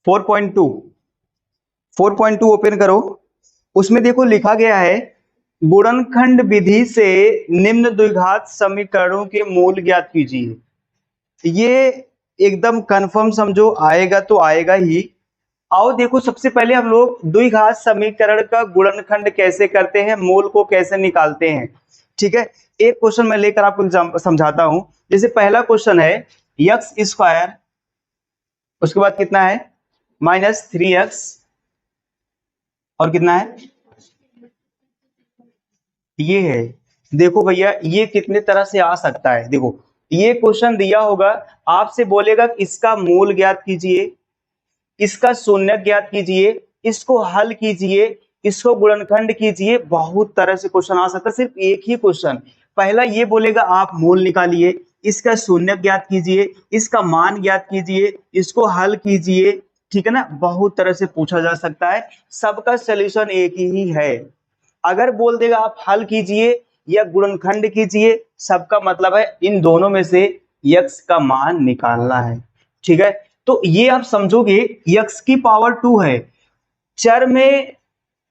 4.2 4.2 open करो। उसमें देखो लिखा गया है गुणनखंड विधि से निम्न द्विघात समीकरणों के मूल ज्ञात कीजिए। ये एकदम कंफर्म समझो, आएगा तो आएगा ही। आओ देखो, सबसे पहले हम लोग द्विघात समीकरण का गुणनखंड कैसे करते हैं, मूल को कैसे निकालते हैं। ठीक है, एक क्वेश्चन मैं लेकर आपको समझाता हूं। जैसे पहला क्वेश्चन है एक्स स्क्वायर, उसके बाद कितना है -3x, और कितना है ये है। देखो भैया, ये कितने तरह से आ सकता है। देखो ये क्वेश्चन दिया होगा, आपसे बोलेगा इसका मूल ज्ञात कीजिए, इसका शून्य ज्ञात कीजिए, इसको हल कीजिए, इसको गुणनखंड कीजिए। बहुत तरह से क्वेश्चन आ सकता है। सिर्फ एक ही क्वेश्चन, पहला ये बोलेगा आप मूल निकालिए, इसका शून्य ज्ञात कीजिए, इसका मान ज्ञात कीजिए, इसको हल कीजिए। ठीक है ना, बहुत तरह से पूछा जा सकता है, सबका सोल्यूशन एक ही है। अगर बोल देगा आप हल कीजिए या गुणनखंड कीजिए, सबका मतलब है इन दोनों में से x का मान निकालना है। ठीक है, तो ये आप समझोगे x की पावर 2 है। चर में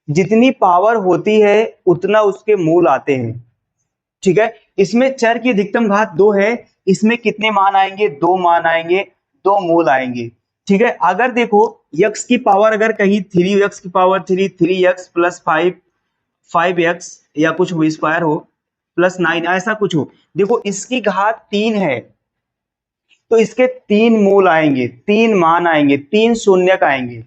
जितनी पावर होती है उतना उसके मूल आते हैं। ठीक है, इसमें चर की अधिकतम घात 2 है, इसमें कितने मान आएंगे, 2 मान आएंगे, 2 मूल आएंगे। ठीक है, अगर देखो x की पावर अगर कहीं 3x की पावर 3, 3x प्लस 5, 5x या कुछ भी स्क्वायर हो प्लस 9, ऐसा कुछ हो। देखो इसकी घात 3 है तो इसके 3 मूल आएंगे, 3 मान आएंगे, 3 शून्यक आएंगे।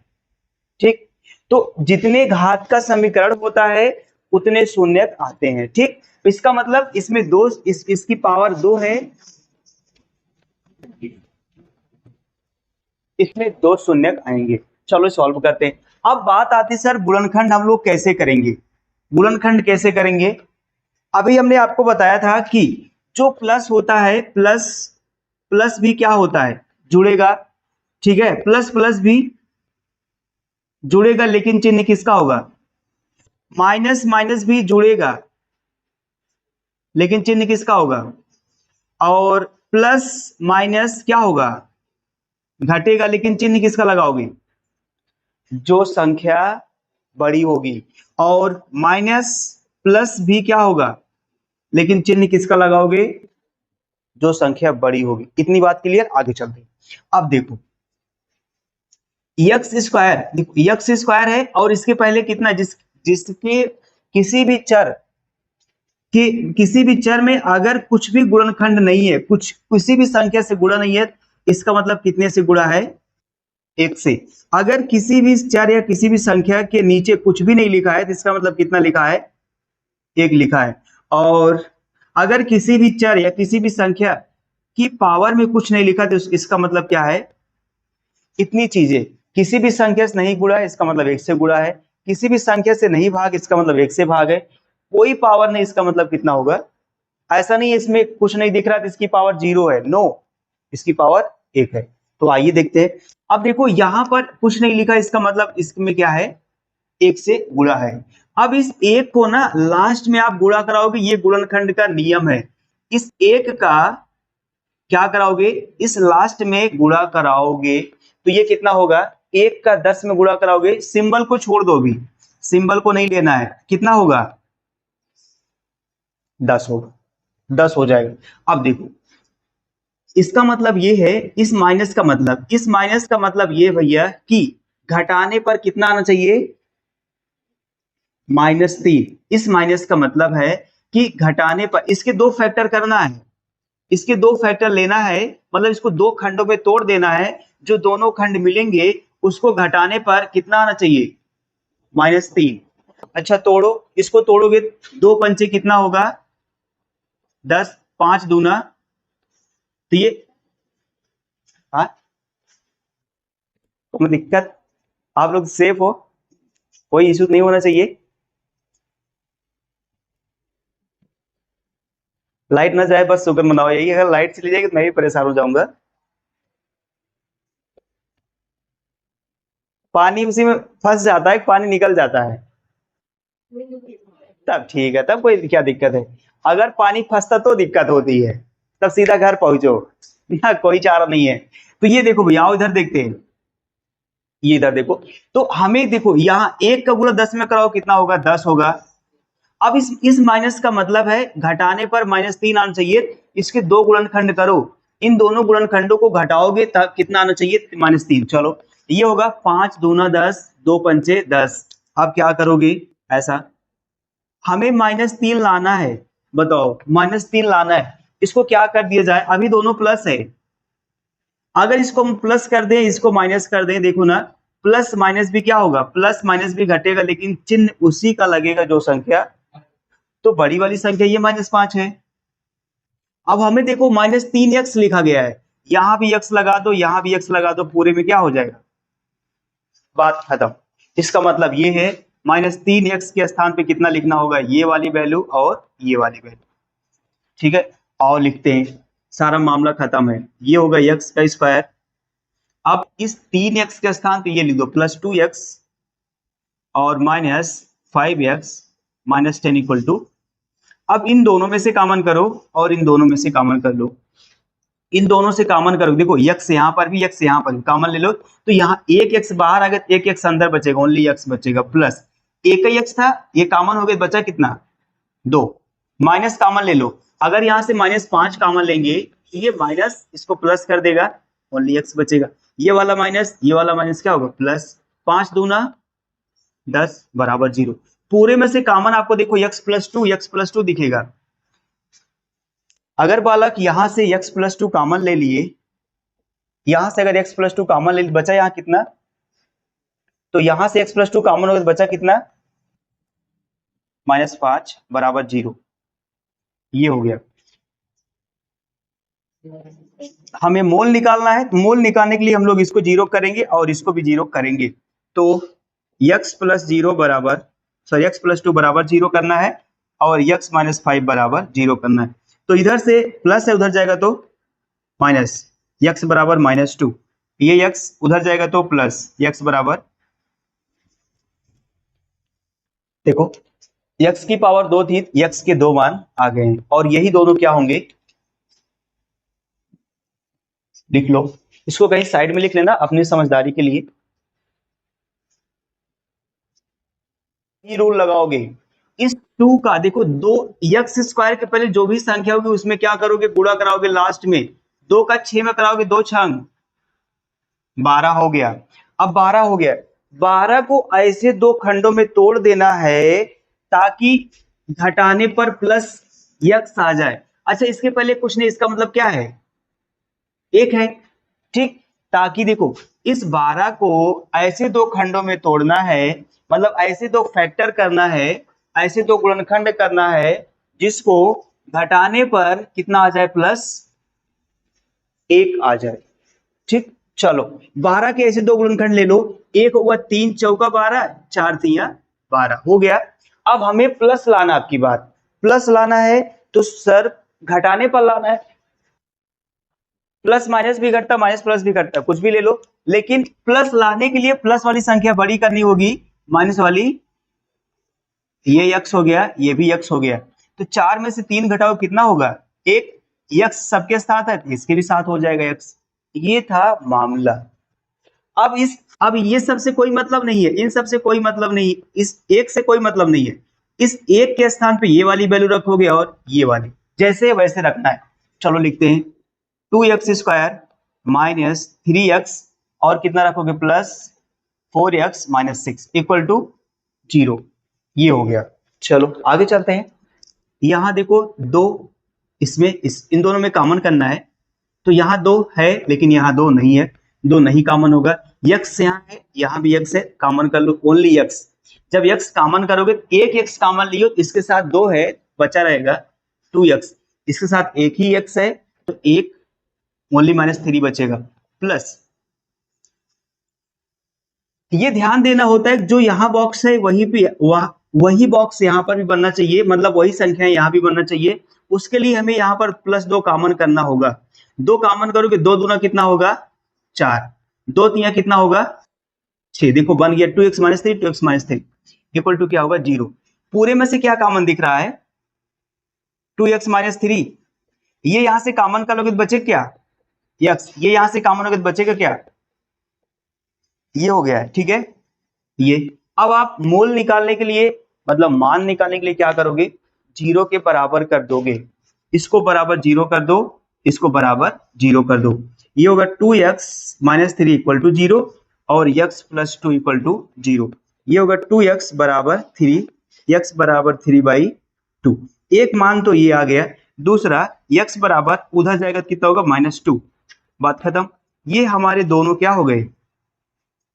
ठीक, तो जितने घात का समीकरण होता है उतने शून्यक आते हैं। ठीक, इसका मतलब इसमें दो, इसकी पावर 2 है, इसमें 2 शून्यक आएंगे। चलो सॉल्व करते हैं। अब बात आती है सर गुणनखंड हम लोग कैसे करेंगे, गुणनखंड कैसे करेंगे। अभी हमने आपको बताया था कि जो प्लस होता है, प्लस प्लस भी क्या होता है, जुड़ेगा। ठीक है, प्लस प्लस भी जुड़ेगा, लेकिन चिन्ह किसका होगा, माइनस माइनस भी जुड़ेगा लेकिन चिन्ह किसका होगा, और प्लस माइनस क्या होगा, घटेगा, लेकिन चिन्ह किसका लगाओगे, जो संख्या बड़ी होगी। और माइनस प्लस भी क्या होगा, लेकिन चिन्ह किसका लगाओगे, जो संख्या बड़ी होगी। इतनी बात क्लियर, आगे चलते हैं। अब देखो एक्स स्क्वायर, देखो एक्स स्क्वायर है और इसके पहले कितना, जिसके किसी भी चर में अगर कुछ भी गुणनखंड नहीं है, किसी भी संख्या से गुणा नहीं है, इसका मतलब कितने से गुणा है, 1 से। अगर किसी भी चर या किसी भी संख्या के नीचे कुछ भी नहीं लिखा है तो इसका मतलब कितना लिखा है, 1 लिखा है। और अगर किसी भी चर या किसी भी संख्या की पावर में कुछ नहीं लिखा तो इसका मतलब क्या है, इतनी चीजें। किसी भी संख्या से नहीं गुणा है, इसका मतलब 1 से गुणा है। किसी भी संख्या से नहीं भाग, इसका मतलब 1 से भाग है। कोई पावर नहीं, इसका मतलब कितना होगा। ऐसा नहीं है इसमें कुछ नहीं दिख रहा तो इसकी पावर 0 है, नो, इसकी पावर 1 है। तो आइए देखते हैं। अब देखो यहां पर कुछ नहीं लिखा, इसका मतलब इसमें क्या है, 1 से गुणा है। अब इस 1 को ना लास्ट में आप गुणा कराओगे, ये गुणनखंड का नियम है। इस 1 का क्या कराओगे, इस लास्ट में गुणा कराओगे तो ये कितना होगा, 1 का 10 में गुणा कराओगे, सिंबल को छोड़ दो, भी सिंबल को नहीं लेना है, कितना होगा, 10 होगा, 10 हो जाएगा। अब देखो इसका मतलब ये है, इस माइनस का मतलब ये भैया कि घटाने पर कितना आना चाहिए, -3। इस माइनस का मतलब है कि घटाने पर इसके 2 फैक्टर करना है, इसके 2 फैक्टर लेना है, मतलब इसको 2 खंडों में तोड़ देना है। जो दोनों खंड मिलेंगे उसको घटाने पर कितना आना चाहिए, -3। अच्छा तोड़ो, इसको तोड़ोगे 2 पंचे कितना होगा, 10, 5 दूना, तो ये हाँ, कोई दिक्कत, आप लोग सेफ हो, कोई इश्यू नहीं होना चाहिए। लाइट ना जाए बस शुक्र मनाओ, यही अगर लाइट चली जाएगी तो मैं भी परेशान हो जाऊंगा। पानी उसी में फंस जाता है, पानी निकल जाता है, तब ठीक है, तब कोई क्या दिक्कत है। अगर पानी फंसता तो दिक्कत होती है, तब सीधा घर पहुंचो, यहाँ कोई चारा नहीं है। तो ये देखो भैया, आओ इधर देखते हैं। ये इधर देखो, तो हमें देखो यहाँ 1 का गुणा 10 में कराओ कितना होगा, 10 होगा। अब इस माइनस का मतलब है घटाने पर -3 आना चाहिए। इसके दो गुणनखंड करो, इन दोनों गुणनखंडों को घटाओगे तब कितना आना चाहिए, -3। चलो ये होगा 5 दूना 10, 2 पंचे 10। अब क्या करोगे, ऐसा हमें -3 लाना है, बताओ -3 लाना है, इसको क्या कर दिया जाए, अभी दोनों प्लस है, अगर इसको हम प्लस कर दें, इसको माइनस कर दें, देखो ना प्लस माइनस भी क्या होगा, प्लस माइनस भी घटेगा, लेकिन चिन्ह उसी का लगेगा जो संख्या, तो बड़ी वाली संख्या ये -5 है। अब हमें देखो -3x लिखा गया है, यहां भी x लगा दो, यहां भी x लगा दो, पूरे में क्या हो जाएगा, बात खत्म। इसका मतलब ये है -3x के स्थान पे कितना लिखना होगा, ये वाली वैल्यू और ये वाली वैल्यू, ठीक है। और लिखते हैं, सारा मामला खत्म है, ये होगा x का स्क्वायर। अब इस 3x के स्थान पे ये लिख दो +2x और -5x -10 इक्वल टू, अब इन दोनों में से कॉमन करो और इन दोनों में से कॉमन कर लो, इन दोनों से कॉमन करो, देखो x यहाँ पर भी, x यहाँ पर भी कॉमन ले लो, तो यहाँ एक x बाहर आ गया, एक x अंदर बचेगा, ओनली x बचेगा, प्लस एक ही x था, ये कॉमन हो गया, बचा कितना 2, माइनस कॉमन ले लो, अगर यहाँ से -5 कॉमन लेंगे तो ये माइनस इसको प्लस कर देगा, ओनली x बचेगा, ये वाला माइनस, ये वाला माइनस क्या होगा प्लस, 5 दूना 10 बराबर 0। पूरे में से कॉमन आपको देखो x+2 दिखेगा, अगर बालक यहां से x+2 कॉमन ले लिए, यहां से अगर x+2 कॉमन ले, बचा यहां कितना, तो यहां से x+2 कॉमन हो गया, बचा कितना -5 बराबर 0, ये हो गया। हमें मोल निकालना है, मोल निकालने के लिए हम लोग इसको 0 करेंगे और इसको भी 0 करेंगे, तो x+0 बराबर, सॉरी x+2 बराबर 0 करना है और x-5 बराबर 0 करना है, तो इधर से प्लस है, उधर जाएगा तो माइनस, x बराबर -2, ये x उधर जाएगा तो प्लस, x बराबर, देखो x की पावर 2 थी, x के 2 मान आ गए हैं, और यही दोनों क्या होंगे, लिख लो, इसको कहीं साइड में लिख लेना अपनी समझदारी के लिए, ये रूल लगाओगे, इस 2 का देखो, 2x² के पहले जो भी संख्या होगी उसमें क्या करोगे, गुणा कराओगे, लास्ट में 2 का 6 में कराओगे, 2 छंग 12 हो गया। अब 12 हो गया, 12 को ऐसे दो खंडों में तोड़ देना है ताकि घटाने पर प्लस x आ जाए। अच्छा इसके पहले कुछ नहीं, इसका मतलब क्या है, एक है, ठीक, ताकि देखो इस 12 को ऐसे दो खंडों में तोड़ना है, मतलब ऐसे दो फैक्टर करना है, ऐसे दो गुणनखंड करना है जिसको घटाने पर कितना आ जाए, +1 आ जाए, ठीक। चलो 12 के ऐसे दो गुणनखंड ले लो, एक होगा 3 चौका 12, 4 तिया 12 हो गया। अब हमें प्लस लाना, आपकी बात प्लस लाना है तो सर घटाने पर लाना है, प्लस माइनस भी घटता, माइनस प्लस भी घटता, कुछ भी ले लो, लेकिन प्लस लाने के लिए प्लस वाली संख्या बड़ी करनी होगी, माइनस वाली, ये x हो गया, ये भी x हो गया, तो 4 में से 3 घटाओ कितना होगा, एक, x सबके साथ है इसके भी साथ हो जाएगा x, ये था मामला। अब ये सब से कोई मतलब नहीं है, इन सब से कोई मतलब नहीं, इस एक से कोई मतलब नहीं है, इस एक के स्थान पे ये वाली वैल्यू रखोगे और ये वाली जैसे वैसे रखना है। चलो लिखते हैं 2x² -3x और कितना रखोगे +4x -6 इक्वल टू 0, ये हो गया। चलो आगे चलते हैं, यहां देखो दो, इसमें इन दोनों में कॉमन करना है, तो यहाँ 2 है लेकिन यहाँ 2 नहीं है, 2 नहीं कॉमन होगा, x यहाँ है, यहाँ भी x है, कॉमन कर लो ओनली x, जब x कॉमन करोगे, एक x कॉमन लियो, इसके साथ 2 है, बचा रहेगा 2x, इसके साथ एक ही x है तो एक, ओनली -3 बचेगा, प्लस ये ध्यान देना होता है जो यहाँ बॉक्स है वहीं पे वही बॉक्स यहाँ पर भी बनना चाहिए, मतलब वही संख्या यहाँ भी बनना चाहिए, उसके लिए हमें यहाँ पर +2 कॉमन करना होगा, 2 कॉमन करोगे, 2 दूना कितना होगा 4, 2 तिया कितना होगा 6, देखो बन गया 2x-3 इक्वल टू क्या होगा 0। पूरे में से क्या कॉमन दिख रहा है 2x-3, ये यहां से कॉमन कर लोगे तो बचे क्या x, ये यहां से कॉमन होगा तो बचेगा क्या ये हो गया है, ठीक है। ये अब आप मूल निकालने के लिए, मतलब मान निकालने के लिए क्या करोगे, जीरो के बराबर कर दोगे, इसको बराबर जीरो कर दो, इसको बराबर जीरो कर दो। ये होगा 2x-3 इक्वल टू जीरो और x plus two equal to zero. ये होगा 2x बराबर 3, x बराबर 3/2। एक मान तो ये आ गया। दूसरा x बराबर उधर जाएगा कितना होगा, -2। बात खत्म। ये हमारे दोनों क्या हो गए,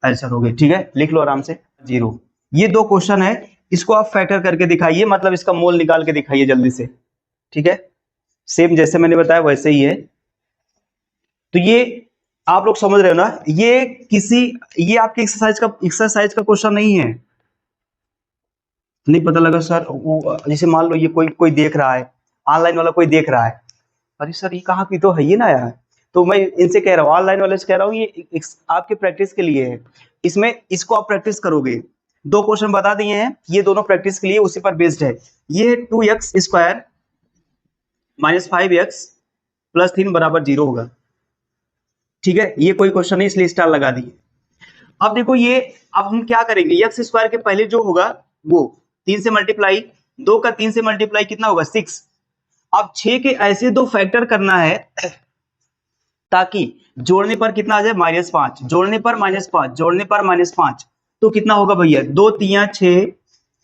आंसर हो गए, ठीक है। लिख लो आराम से, जीरो। ये दो क्वेश्चन है, इसको आप फैक्टर करके दिखाइए, मतलब इसका मोल निकाल के दिखाइए जल्दी से, ठीक है। सेम जैसे मैंने बताया वैसे ही है। तो ये आप लोग समझ रहे हो ना, ये किसी, ये आपके एक्सरसाइज का क्वेश्चन नहीं है। नहीं पता लगा सर, जैसे मान लो ये कोई कोई देख रहा है, ऑनलाइन वाला कोई देख रहा है, अरे सर ये कहाँ की तो है ये ना यार, तो मैं इनसे कह रहा हूँ, ऑनलाइन वाले से कह रहा हूँ, ये आपके प्रैक्टिस के लिए है। इसमें इसको आप प्रैक्टिस करोगे। दो क्वेश्चन बता दिए हैं, ये दोनों प्रैक्टिस के लिए उसी पर बेस्ड है। ये 2x² -5x+3 बराबर 0 होगा, ठीक है। ये कोई क्वेश्चन नहीं, इसलिए स्टार लगा दिए। अब देखो ये, अब हम क्या करेंगे, x² के पहले जो होगा वो 3 से मल्टीप्लाई, 2 का 3 से मल्टीप्लाई कितना होगा, 6। अब 6 के ऐसे दो फैक्टर करना है ताकि जोड़ने पर कितना आ जाए, -5, जोड़ने पर -5, जोड़ने पर -5, तो कितना होगा भैया, 2 3 6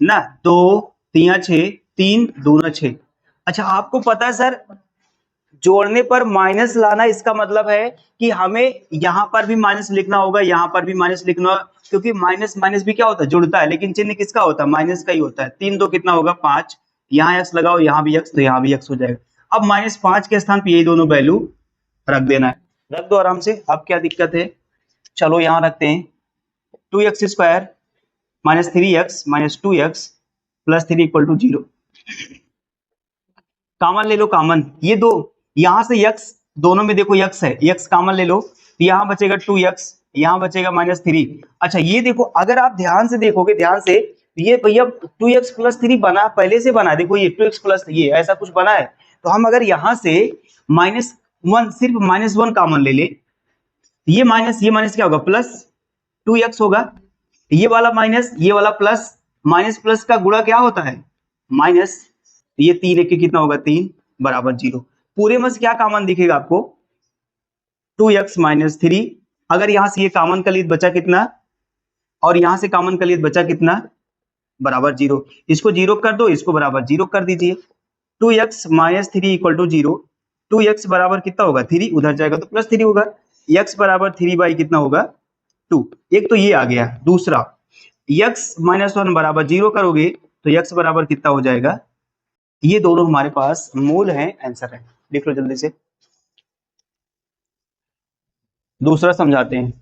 ना, 2 3 6, 3 2 6। अच्छा आपको पता है सर, जोड़ने पर माइनस लाना, इसका मतलब है कि हमें यहां पर भी माइनस लिखना होगा, यहां पर भी माइनस लिखना होगा, क्योंकि माइनस माइनस भी क्या होता है, जुड़ता है, लेकिन चिन्ह किसका होता है, माइनस का ही होता है। 3 2 कितना होगा, 5, यहाँ एक्स लगाओ, यहाँ भी एक्स, तो यहाँ भी एक्स हो जाएगा। अब -5 के स्थान पर यही दोनों वैल्यू रख देना है, रख दो आराम से। अब क्या दिक्कत है, चलो यहां रखते हैं, 2x² -3x -2x+3 equal to 0। Common ले लो, कॉमन ये दो, यहां से x, दोनों में देखो x है, x कॉमन ले लो, तो यहां बचेगा 2x, यहां बचेगा -3। अच्छा ये देखो, अगर आप ध्यान से देखोगे, ध्यान से, ये भैया 2x+3 बना, पहले से बना, देखो ये 2x+ ये ऐसा कुछ बना है। तो हम अगर यहां से -1, सिर्फ -1 कॉमन ले ले, ये माइनस क्या होगा, +2x होगा, ये वाला माइनस, ये वाला प्लस, माइनस प्लस का गुणा क्या होता है, माइनस। ये 3 एक के कितना होगा, 3 बराबर 0। पूरे में से क्या कॉमन दिखेगा आपको, 2x-3। अगर यहां से ये कॉमन का लीड बचा कितना, और यहां से कॉमन का लीड बचा कितना, बराबर 0। इसको 0 कर दो, इसको बराबर 0 कर दीजिए। 2x-3 इक्वल टू 0, 2x बराबर कितना होगा, 3, उधर जाएगा तो +3 होगा, x बराबर 3 कितना होगा, 2। एक तो ये आ गया। दूसरा, x-1 बराबर 0 करोगे तो x बराबर कितना हो जाएगा, ये दोनों हमारे पास मूल है, आंसर है। लिख लो जल्दी से, दूसरा समझाते हैं।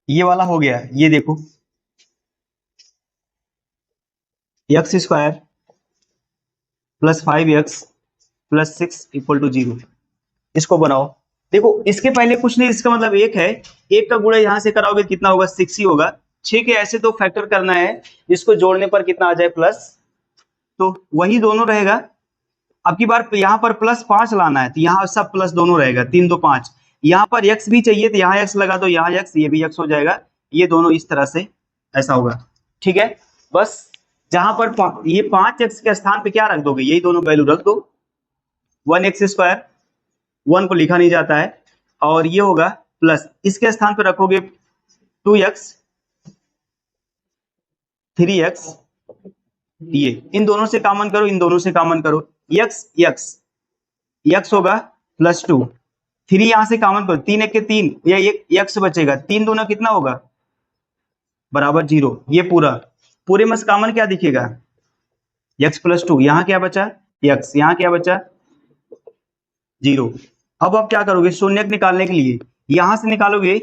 ये वाला हो गया, ये देखो, x² +5x+6 इक्वल टू 0, इसको बनाओ। देखो इसके पहले कुछ नहीं, इसका मतलब एक है, एक का गुणा यहां से कराओगे कितना होगा, 6 ही होगा। 6 के ऐसे तो फैक्टर करना है जिसको जोड़ने पर कितना आ जाए, प्लस, तो वही दोनों रहेगा। अब की बार यहाँ पर +5 लाना है, तो यहाँ सब प्लस दोनों रहेगा, 3 2 5। यहाँ पर x भी चाहिए, तो यहाँ x लगा दो, यहाँ x, ये भी x हो जाएगा। ये दोनों इस तरह से ऐसा होगा, ठीक है। बस जहां पर ये 5x के स्थान पे क्या रख दोगे, यही दोनों वैल्यू रख दो। 1x², 1 को लिखा नहीं जाता है, और ये होगा प्लस, इसके स्थान पे रखोगे 2x 3x, ये इन दोनों से कॉमन करो, इन दोनों से कॉमन करो, x x x होगा +2, 3 यहां से कॉमन करो, 3 1 के 3, या एक x बचेगा, 3 दूना कितना होगा, बराबर 0। ये पूरा, पूरे में से कॉमन क्या दिखेगा, x+2, यहाँ क्या बचा, x, यहाँ क्या बचा, 0। अब आप क्या करोगे, शून्यक निकालने के लिए यहां से निकालोगे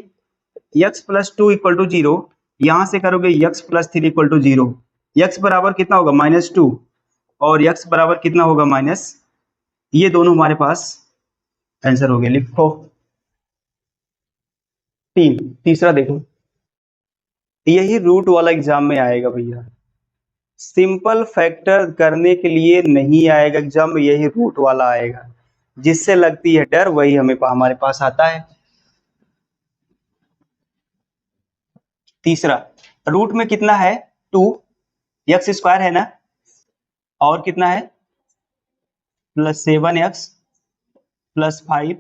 x+2 इक्वल टू 0, यहां से करोगे x+3 इक्वल टू 0। x बराबर कितना होगा, -2, और x बराबर कितना होगा, माइनस। ये दोनों हमारे पास आंसर हो गए। लिखो 3, तीसरा देखो, यही रूट वाला एग्जाम में आएगा भैया, सिंपल फैक्टर करने के लिए नहीं आएगा एग्जाम में, यही रूट वाला आएगा। जिससे लगती है डर वही हमारे पास आता है। तीसरा, रूट में कितना है 2, एक्स स्क्वायर है ना, और कितना है +7x +5।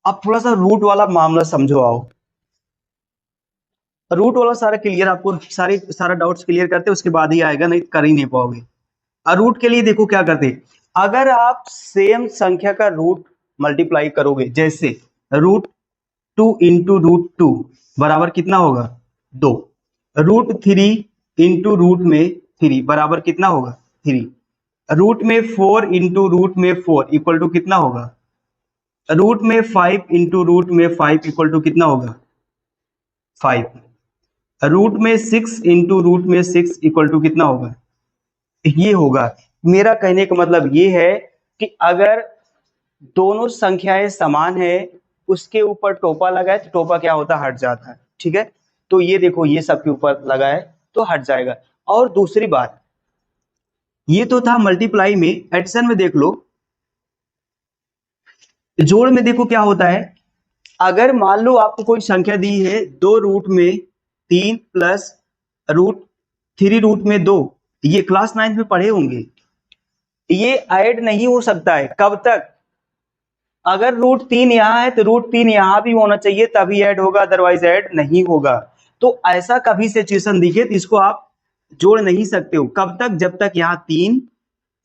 अब थोड़ा सा रूट वाला मामला समझो आओ, रूट वाला सारा क्लियर, आपको सारा डाउट्स क्लियर करते उसके बाद ही आएगा, नहीं कर ही नहीं पाओगे। और रूट के लिए देखो क्या करते, अगर आप सेम संख्या का रूट मल्टीप्लाई करोगे, जैसे √2 इंटू √2 बराबर कितना होगा 2, √3 इंटू रूट में 3 बराबर कितना होगा 3, रूट में 4 इंटू रूट में 4 इक्वल टू कितना होगा, रूट में 5 इंटू रूट में 5 इक्वल टू कितना होगा 5, रूट में 6 इंटू रूट में 6 इक्वल टू कितना होगा, ये होगा। मेरा कहने का मतलब ये है कि अगर दोनों संख्याएं समान है, उसके ऊपर टोपा लगा है तो टोपा क्या होता है हट जाता है, ठीक है। तो ये देखो ये सबके ऊपर लगा है तो हट जाएगा। और दूसरी बात, ये तो था मल्टीप्लाई में, एडिशन में देख लो, जोड़ में देखो क्या होता है। अगर मान लो आपको कोई संख्या दी है 2√3 प्लस √3√2, ये क्लास 9 में पढ़े होंगे, ये ऐड नहीं हो सकता है। कब तक, अगर √3 यहाँ है तो √3 यहाँ भी होना चाहिए तभी ऐड होगा, अदरवाइज ऐड नहीं होगा। तो ऐसा कभी सिचुएशन दिखे तो इसको आप जोड़ नहीं सकते हो, कब तक, जब तक यहाँ 3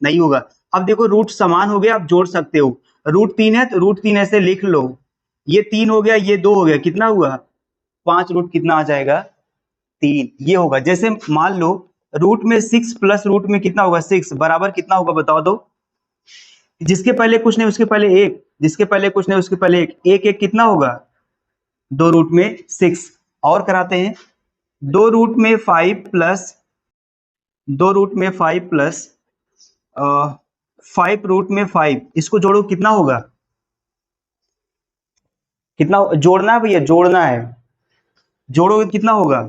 नहीं होगा। अब देखो रूट समान हो गया, आप जोड़ सकते हो, √3 है तो √3 ऐसे लिख लो, ये 3 हो गया, ये 2 हो गया, कितना हुआ 5, रूट कितना आ जाएगा 3, ये होगा। जैसे मान लो रूट में 6 प्लस रूट में कितना होगा 6 बराबर कितना होगा बताओ तो, जिसके पहले कुछ नहीं उसके पहले 1, जिसके पहले कुछ नहीं उसके पहले 1, 1 कितना होगा 2 रूट में 6, और कराते हैं 2 रूट में 5 प्लस 2 रूट में 5 प्लस 5 रूट में 5, इसको जोड़ो कितना होगा, कितना जोड़ना है भैया, जोड़ना है, जोड़ोगे कितना होगा,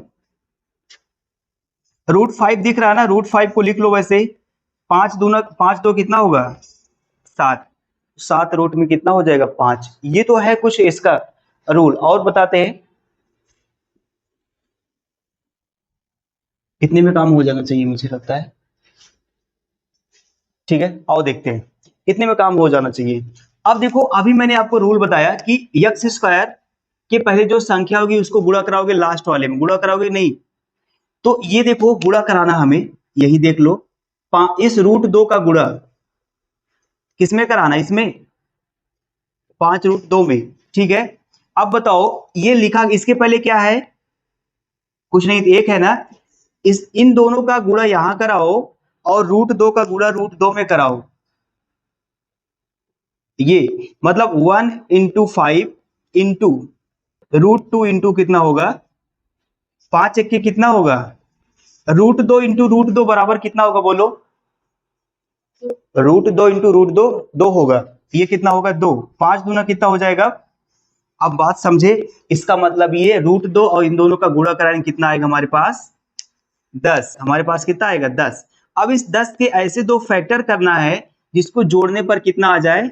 √5 दिख रहा है ना, √5 को लिख लो वैसे ही, 5 2 कितना होगा 7, 7 रूट में कितना हो जाएगा 5। ये तो है कुछ इसका रूल, और बताते हैं कितने में काम हो जाना चाहिए मुझे लगता है, ठीक है आओ देखते हैं कितने में काम हो जाना चाहिए। अब देखो अभी मैंने आपको रूल बताया कि एक्स स्क्वायर के पहले जो संख्या होगी उसको गुणा कराओगे, लास्ट वाले में गुणा कराओगे नहीं, तो ये देखो गुणा कराना हमें, यही देख लो, इस √2 का गुणा किसमें कराना, इसमें 5√2 में, ठीक है। अब बताओ ये लिखा, इसके पहले क्या है, कुछ नहीं, 1 है ना, इन दोनों का गुणा यहां कराओ और √2 का गुणा √2 में कराओ, ये मतलब 1 इंटू 5 इंटू √2 इंटू कितना होगा 5 1 कितना होगा, √2 इंटू √2 बराबर कितना होगा बोलो, √2 इंटू √2 2 होगा, ये कितना होगा 2, 5 दूना कितना हो जाएगा। अब बात समझे, इसका मतलब ये √2 और इन दोनों का गुणा कराएंगे कितना आएगा हमारे पास 10, हमारे पास कितना आएगा 10। अब इस 10 के ऐसे दो फैक्टर करना है जिसको जोड़ने पर कितना आ जाए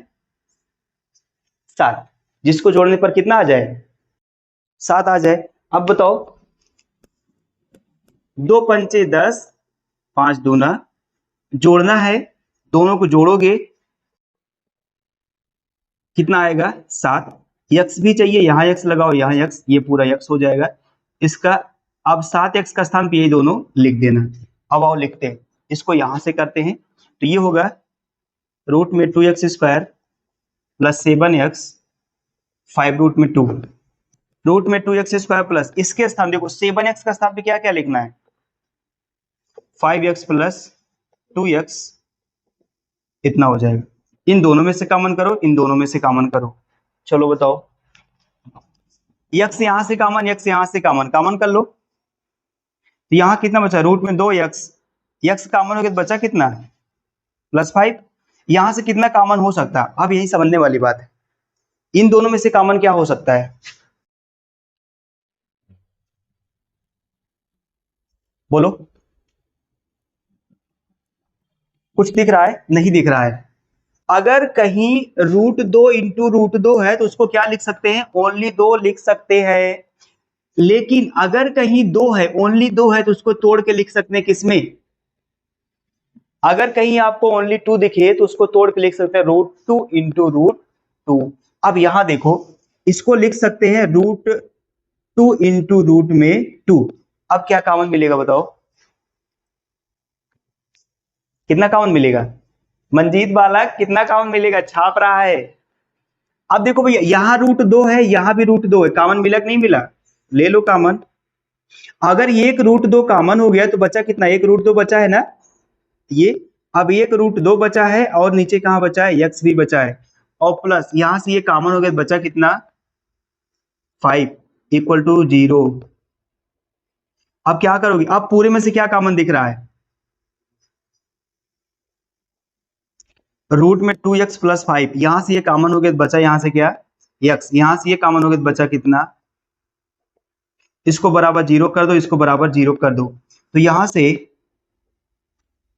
7, जिसको जोड़ने पर कितना आ जाए 7 आ जाए। अब बताओ 2 पंचे 10, 5 दूना, जोड़ना है, दोनों को जोड़ोगे कितना आएगा 7, यक्स भी चाहिए, यहां यक्स लगाओ, यहां यक्स, ये पूरा यक्स हो जाएगा इसका। अब 7x का स्थान पे ये दोनों लिख देना। अब आओ लिखते हैं, इसको यहां से करते हैं, तो ये होगा रूट में 2x² प्लस 7x 5 रूट में 2, रूट में 2x² प्लस इसके स्थान देखो 7x का स्थान पे क्या क्या लिखना है 5x प्लस 2x, इतना हो जाएगा। इन दोनों में से कॉमन करो, इन दोनों में से कॉमन करो, चलो बताओ, x यहां से कॉमन, x यहां से कॉमन, कॉमन कर लो, तो यहां कितना बचा रूट में 2x, x कॉमन हो गया बचा कितना +5, यहां से कितना कॉमन हो सकता है, अब यही समझने वाली बात है, इन दोनों में से कॉमन क्या हो सकता है बोलो, कुछ दिख रहा है? नहीं दिख रहा है। अगर कहीं √2 इंटू √2 है तो उसको क्या लिख सकते हैं? ओनली 2 लिख सकते हैं। लेकिन अगर कहीं 2 है, ओनली 2 है, तो उसको तोड़ के लिख सकते हैं किसमें? अगर कहीं आपको ओनली 2 दिखे तो उसको तोड़ के लिख सकते हैं √2 इंटू √2। अब यहां देखो, इसको लिख सकते हैं √2 इंटू रूट में 2। अब क्या कॉमन मिलेगा बताओ? कितना कॉमन मिलेगा? मंजीत बालक, कितना कॉमन मिलेगा? छाप रहा है। अब देखो भैया, यहां √2 है, यहां भी √2 है, कॉमन मिला कि नहीं मिला? ले लो कॉमन। अगर ये एक √2 कॉमन हो गया तो बचा कितना? एक √2 बचा है ना ये। अब एक √2 बचा है और नीचे कहां बचा है? x भी बचा है, और प्लस यहां से ये कॉमन हो गया, बचा कितना? 5 इक्वल टू 0। अब क्या करोगे? अब पूरे में से क्या कॉमन दिख रहा है? रूट में 2x प्लस 5, यहां से ये कॉमन हो गया, बचा यहां से क्या? x। यहां से ये कॉमन हो गया, बचा कितना? इसको बराबर 0 कर दो, इसको बराबर 0 कर दो। तो यहां से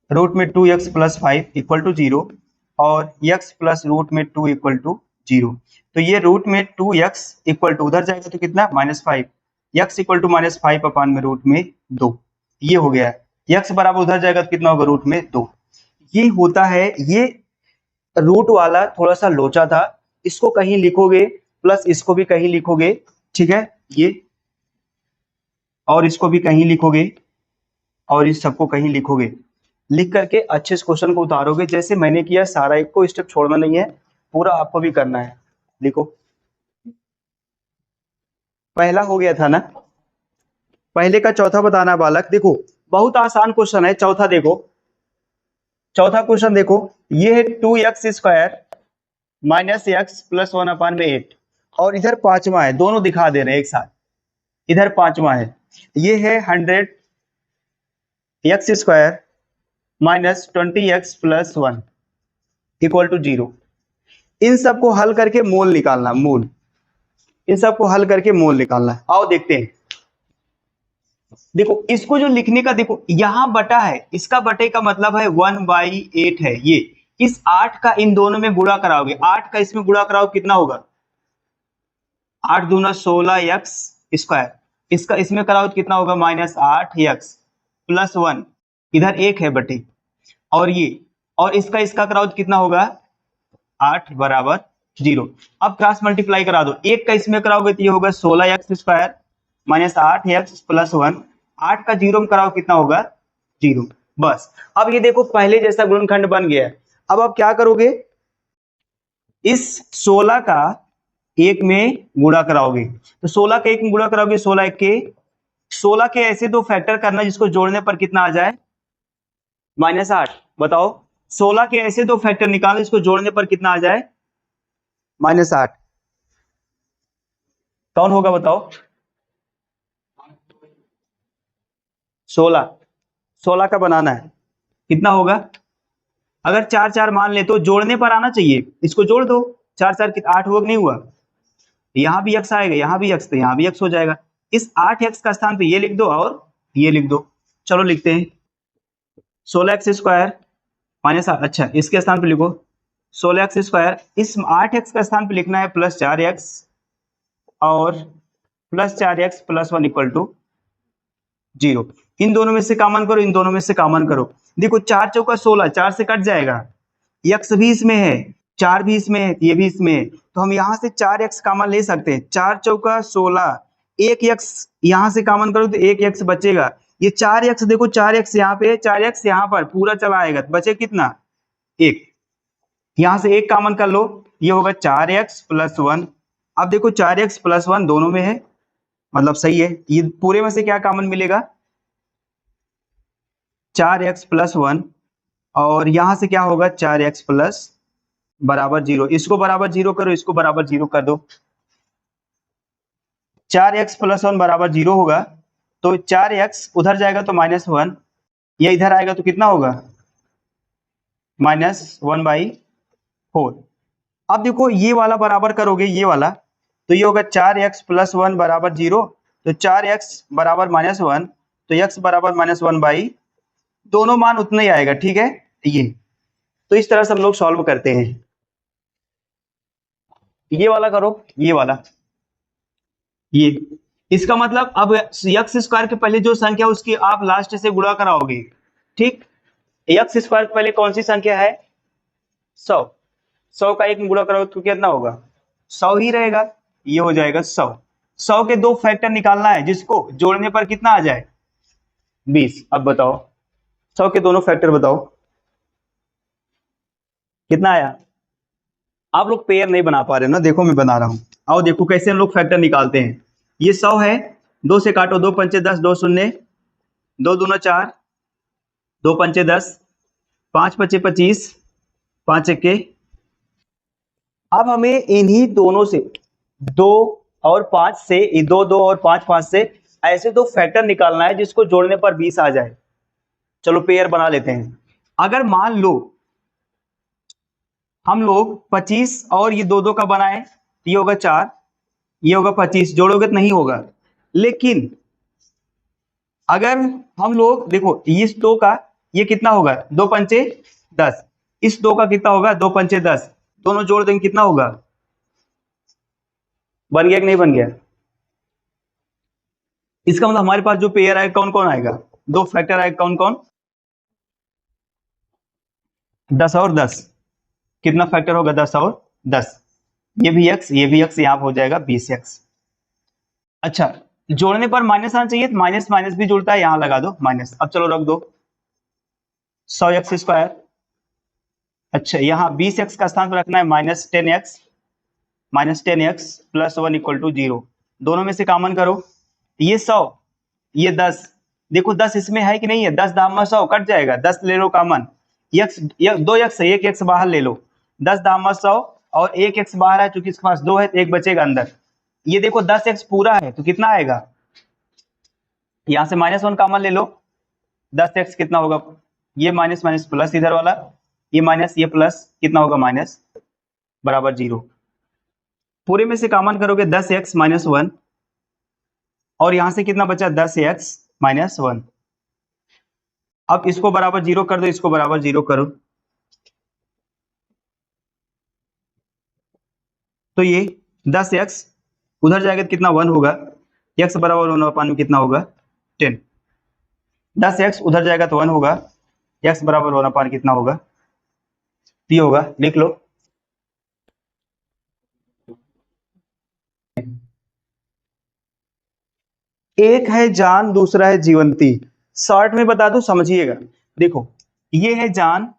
रूट में 2x प्लस 5 इक्वल टू 0 और x प्लस रूट में 2 इक्वल टू 0। तो ये रूट में 2x इक्वल टू उधर जाएगा तो कितना? -5। x इक्वल टू -5 अपान में रूट में 2, ये हो गया है। x बराबर उधर जाएगा तो कितना होगा? रूट में 2। ये होता है। ये रूट वाला थोड़ा सा लोचा था, इसको कहीं लिखोगे प्लस इसको भी कहीं लिखोगे, ठीक है, ये, और इसको भी कहीं लिखोगे और इस सबको कहीं लिखोगे। लिख करके अच्छे से क्वेश्चन को उतारोगे जैसे मैंने किया। सारा एक को स्टेप छोड़ना नहीं है, पूरा आपको भी करना है। लिखो। पहला हो गया था ना? पहले का चौथा बताना बालक। देखो बहुत आसान क्वेश्चन है। चौथा देखो, चौथा क्वेश्चन देखो, ये है 2x² माइनस x प्लस 1 अपान में 8, और इधर पांचवा है, दोनों दिखा दे रहे हैं एक साथ। इधर पांचवा है, ये है 100x² minus 20x plus 1 equal to 0। इन सबको हल करके मोल निकालना, मोल। इन सबको हल करके मोल निकालना। आओ देखते हैं। देखो इसको जो लिखने का, देखो यहां बटा है, इसका बटे का मतलब है 1/8 है ये। इस 8 का इन दोनों में गुणा कराओगे, 8 का इसमें गुणा कराओ, कितना होगा? 8 दूना 16x²। इसका इसमें कराओ तो कितना होगा? -8x प्लस 1, इधर 1 है बटे, और ये, और इसका कराओ तो कितना होगा? 8 बराबर 0। अब क्रॉस मल्टीप्लाई करा दो, 1 का इसमें कराओगे तो ये होगा 16x² माइनस 8x प्लस 1। 8 का 0 में कराओ कितना होगा? 0। बस। अब ये देखो पहले जैसा गुणनखंड बन गया है। अब आप क्या करोगे? इस 16 का 1 में गुणा कराओगे, तो 16 के 1 में गुणा कराओगे, 16 के ऐसे दो फैक्टर करना जिसको जोड़ने पर कितना आ जाए? -8। बताओ 16 के ऐसे दो फैक्टर निकालो इसको जोड़ने पर कितना आ जाए? -8। कौन होगा बताओ? 16 का बनाना है, कितना होगा? अगर 4 4 मान ले तो जोड़ने पर आना चाहिए, इसको जोड़ दो। 4 4 8 हुआ कि नहीं हुआ? यहां भी x आएगा, यहां भी x, तो यहां भी x हो जाएगा। इस 8x का स्थान पे ये लिख दो और ये लिख दो। चलो लिखते हैं 16x² माइनस, अच्छा इसके स्थान पे लिखो 16x²। इस 8x का स्थान पे लिखना है +4x, और +4x प्लस 1 इक्वल टू 0। इन दोनों में से कॉमन करो, इन दोनों में से कॉमन करो। देखो 4 चौका 16, 4 से कट जाएगा, x भी इसमें है, 4 भी इसमें है, ये भी इसमें है, तो हम यहां से 4x कॉमन ले सकते हैं। 4 चौका 16, 1x यहां से कॉमन करो तो 1x बचेगा। ये 4x, देखो 4x यहाँ पे, 4x यहाँ पर पूरा चला आएगा, तो बचे कितना? 1। यहां से 1 कॉमन कर लो, ये होगा 4x प्लस 1। अब देखो 4x प्लस 1 दोनों में है, मतलब सही है। ये पूरे में से क्या कॉमन मिलेगा? 4x प्लस 1, और यहां से क्या होगा? 4x प्लस बराबर 0। इसको बराबर 0 करो, इसको बराबर 0 कर दो। 4x प्लस 1 बराबर 0 होगा, तो 4x उधर जाएगा तो -1, ये इधर आएगा तो कितना होगा? -1/4। अब देखो ये वाला बराबर करोगे, ये वाला, तो ये होगा 4x प्लस 1 बराबर 0, तो 4x बराबर -1, तो x बराबर -1 दोनों मान उतना ही आएगा, ठीक है। ये तो इस तरह से हम लोग सॉल्व करते हैं। ये वाला करो, ये वाला, ये इसका मतलब अब एक्स स्क्वायर के पहले जो संख्या उसकी आप लास्ट से गुणा कराओगे, ठीक। एक्स स्क्वायर के पहले कौन सी संख्या है? 100। 100 का 1 में गुणा करोगे तो कितना होगा? 100 ही रहेगा। ये हो जाएगा 100। 100 के 2 फैक्टर निकालना है जिसको जोड़ने पर कितना आ जाए? 20। अब बताओ 100 के दोनों फैक्टर बताओ कितना आया? आप लोग पेयर नहीं बना पा रहे हो ना, देखो मैं बना रहा हूं। आओ देखो कैसे हम लोग फैक्टर निकालते हैं। ये 100 है, 2 से काटो, 2 पंचे 10, 2 शून्य, 2 दूना 4, 2 पंचे 10, 5 पचे 25, 5 एक्के। अब हमें इन्हीं दोनों से 2 और 5 से 2 2 और 5 5 से ऐसे दो फैक्टर निकालना है जिसको जोड़ने पर 20 आ जाए। चलो पेयर बना लेते हैं। अगर मान लो हम लोग 25 और ये 2 2 का बनाए, ये होगा 4, ये होगा 25, जोड़ोगे तो नहीं होगा। लेकिन अगर हम लोग देखो इस 2 का ये कितना होगा? 2 पंचे 10, इस 2 का कितना होगा? 2 पंचे 10, दोनों जोड़ देंगे कितना होगा? बन गया कि नहीं बन गया? इसका मतलब हमारे पास जो पेयर आएगा कौन कौन आएगा? 2 फैक्टर आएगा, कौन कौन? 10 और 10। कितना फैक्टर होगा? 10 और 10। ये भी x, ये भी x, यहां हो जाएगा 20x। अच्छा, जोड़ने पर माइनस आना चाहिए, माइनस माइनस भी जुड़ता है, यहां लगा दो माइनस। अब चलो रख दो 100x स्क्वायर। अच्छा, यहाँ 20x का स्थान पर रखना है -10x, -10x plus 1 equal to 0। दोनों में से कॉमन करो, ये 100, ये 10। देखो 10 इसमें है कि नहीं है? 10 दाम 100 कट जाएगा, 10 ले लो कॉमन। x 2x है, एक x बाहर ले लो, 10 दाम 100 और एक x बाहर है, चूंकि इसके पास 2 है तो एक बचेगा अंदर। ये देखो 10x पूरा है तो कितना आएगा? यहां से -1 कॉमन ले लो, 10x कितना होगा? ये माइनस माइनस प्लस, इधर वाला ये माइनस ये प्लस, कितना होगा? माइनस बराबर 0। पूरे में से कॉमन करोगे 10x माइनस 1, और यहां से कितना बचा? 10x minus 1। अब इसको बराबर 0 कर दो, इसको बराबर 0 करो, तो ये 10x उधर जाएगा तो कितना? 1 होगा। x बराबर 1 में कितना होगा? 10। 10x उधर जाएगा तो 1 होगा, x बराबर 1 कितना होगा? 3 होगा। लिख लो। एक है जान, दूसरा है जीवंती। शॉर्ट में बता दो, समझिएगा। देखो ये है जान,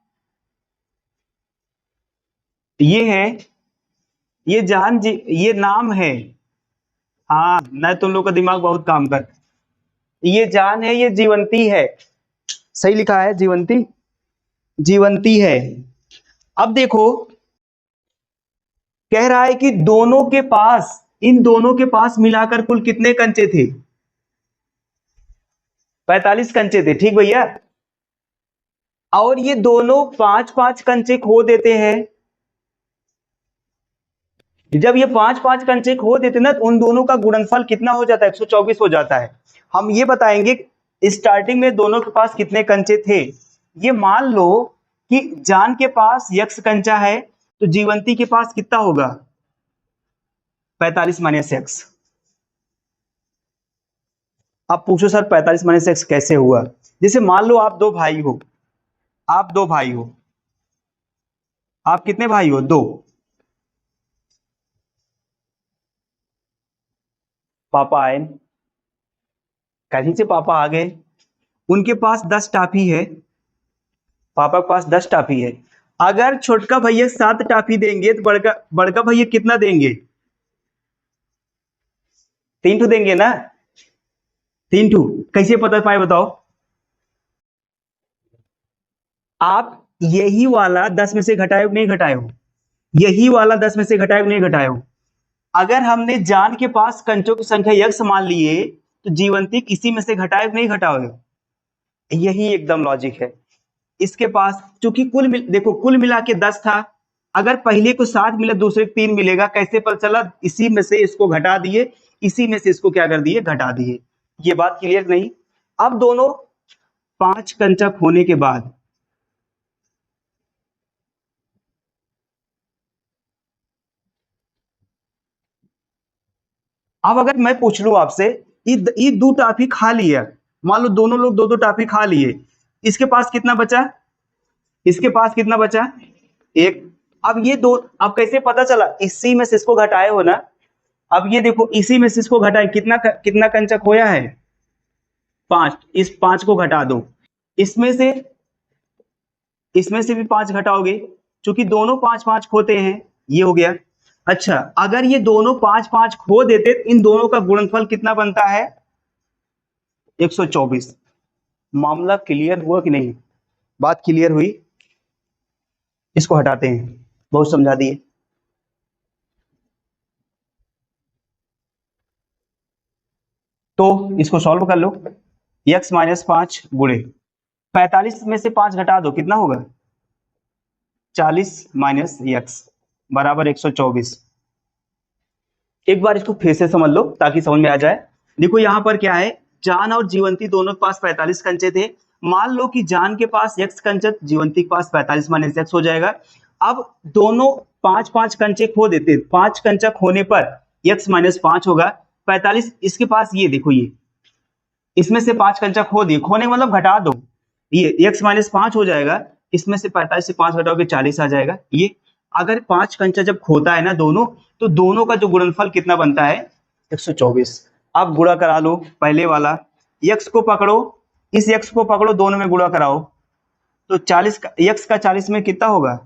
ये है, ये जान जी, ये नाम है। हाँ, न तुम लोग का दिमाग बहुत काम कर। ये जान है, ये जीवंती है। सही लिखा है, जीवंती, जीवंती है। अब देखो कह रहा है कि दोनों के पास, इन दोनों के पास मिलाकर कुल कितने कंचे थे? 45 कंचे थे, ठीक भैया। और ये दोनों 5-5 कंचे खो देते हैं। जब ये 5-5 कंचे खो देते ना, तो उन दोनों का गुणनफल कितना हो जाता है? 124 हो जाता है। हम ये बताएंगे स्टार्टिंग में दोनों के पास कितने कंचे थे। ये मान लो कि जान के पास x कंचा है, तो जीवंती के पास कितना होगा? 45 माइनस x। आप पूछो सर 45 माइनस x कैसे हुआ? जैसे मान लो आप 2 भाई हो, आप 2 भाई हो, आप कितने भाई हो? 2। पापा आए, कहीं से पापा आ गए, उनके पास 10 टाफी है, पापा के पास 10 टाफी है। अगर छोटका भैया 7 टाफी देंगे तो बड़का बड़का भैया कितना देंगे? 3 ठू देंगे ना? 3 ठू कैसे पता पाए बताओ? आप यही वाला 10 में से घटाए नहीं घटाए हो? यही वाला 10 में से घटाए नहीं घटाए हो? अगर हमने जान के पास कंचों की संख्या x मान लिए, तो जीवंती किसी में से घटाए नहीं घटाओगे? यही एकदम लॉजिक है। इसके पास चूंकि देखो कुल मिला के 10 था, अगर पहले को 7 मिला, दूसरे को 3 मिलेगा, कैसे पता चला? इसी में से इसको घटा दिए, इसी में से इसको क्या कर दिए? घटा दिए। ये बात क्लियर नहीं? अब दोनों 5 कंचक होने के बाद अब अगर मैं पूछ लूं आपसे, ये 2 टाफी खा लिया, मान लो दोनों लोग 2-2 टाफी खा लिए, इसके पास कितना बचा? इसके पास कितना बचा? एक। अब ये दो, अब कैसे पता चला? इसी में से इसको घटाए हो ना। अब ये देखो, इसी में से इसको घटाए, कितना कंचक होया है? 5। इस 5 को घटा दो, इसमें से इसमें से भी 5 घटाओगे, क्योंकि दोनों 5-5 खोते हैं, ये हो गया। अच्छा, अगर ये दोनों 5-5 खो देते, इन दोनों का गुणनफल कितना बनता है? 124। मामला क्लियर हुआ कि नहीं? बात क्लियर हुई? इसको हटाते हैं, बहुत समझा दिए। तो इसको सॉल्व कर लो। x माइनस 5 गुणे 45 में से 5 घटा दो, कितना होगा? 40 माइनस x बराबर 124। एक बार इसको फिर से समझ लो ताकि समझ में आ जाए। देखो यहां पर क्या है, जान और जीवंती दोनों के पास 45 कंचे थे। मान लो कि जान के पास x कंचक, जीवंती के पास 45 माइनस x हो जाएगा। अब दोनों 5-5 कंचे खो देते, 5 कंचक होने पर x माइनस 5 होगा। 45 इसके पास, ये देखो, ये इसमें से 5 कंचक खो दिए, खोने का मतलब घटा दो, ये x माइनस 5 हो जाएगा। इसमें से 45 से 5 घटाओगे 40 आ जाएगा। ये अगर 5 कंचा जब खोता है ना दोनों, तो दोनों का जो गुणनफल कितना बनता है? 124। अब गुणा करा लो पहले वाला, x को पकड़ो, इस x को पकड़ो, दोनों में गुणा कराओ, तो 40 का x का 40 में कितना होगा?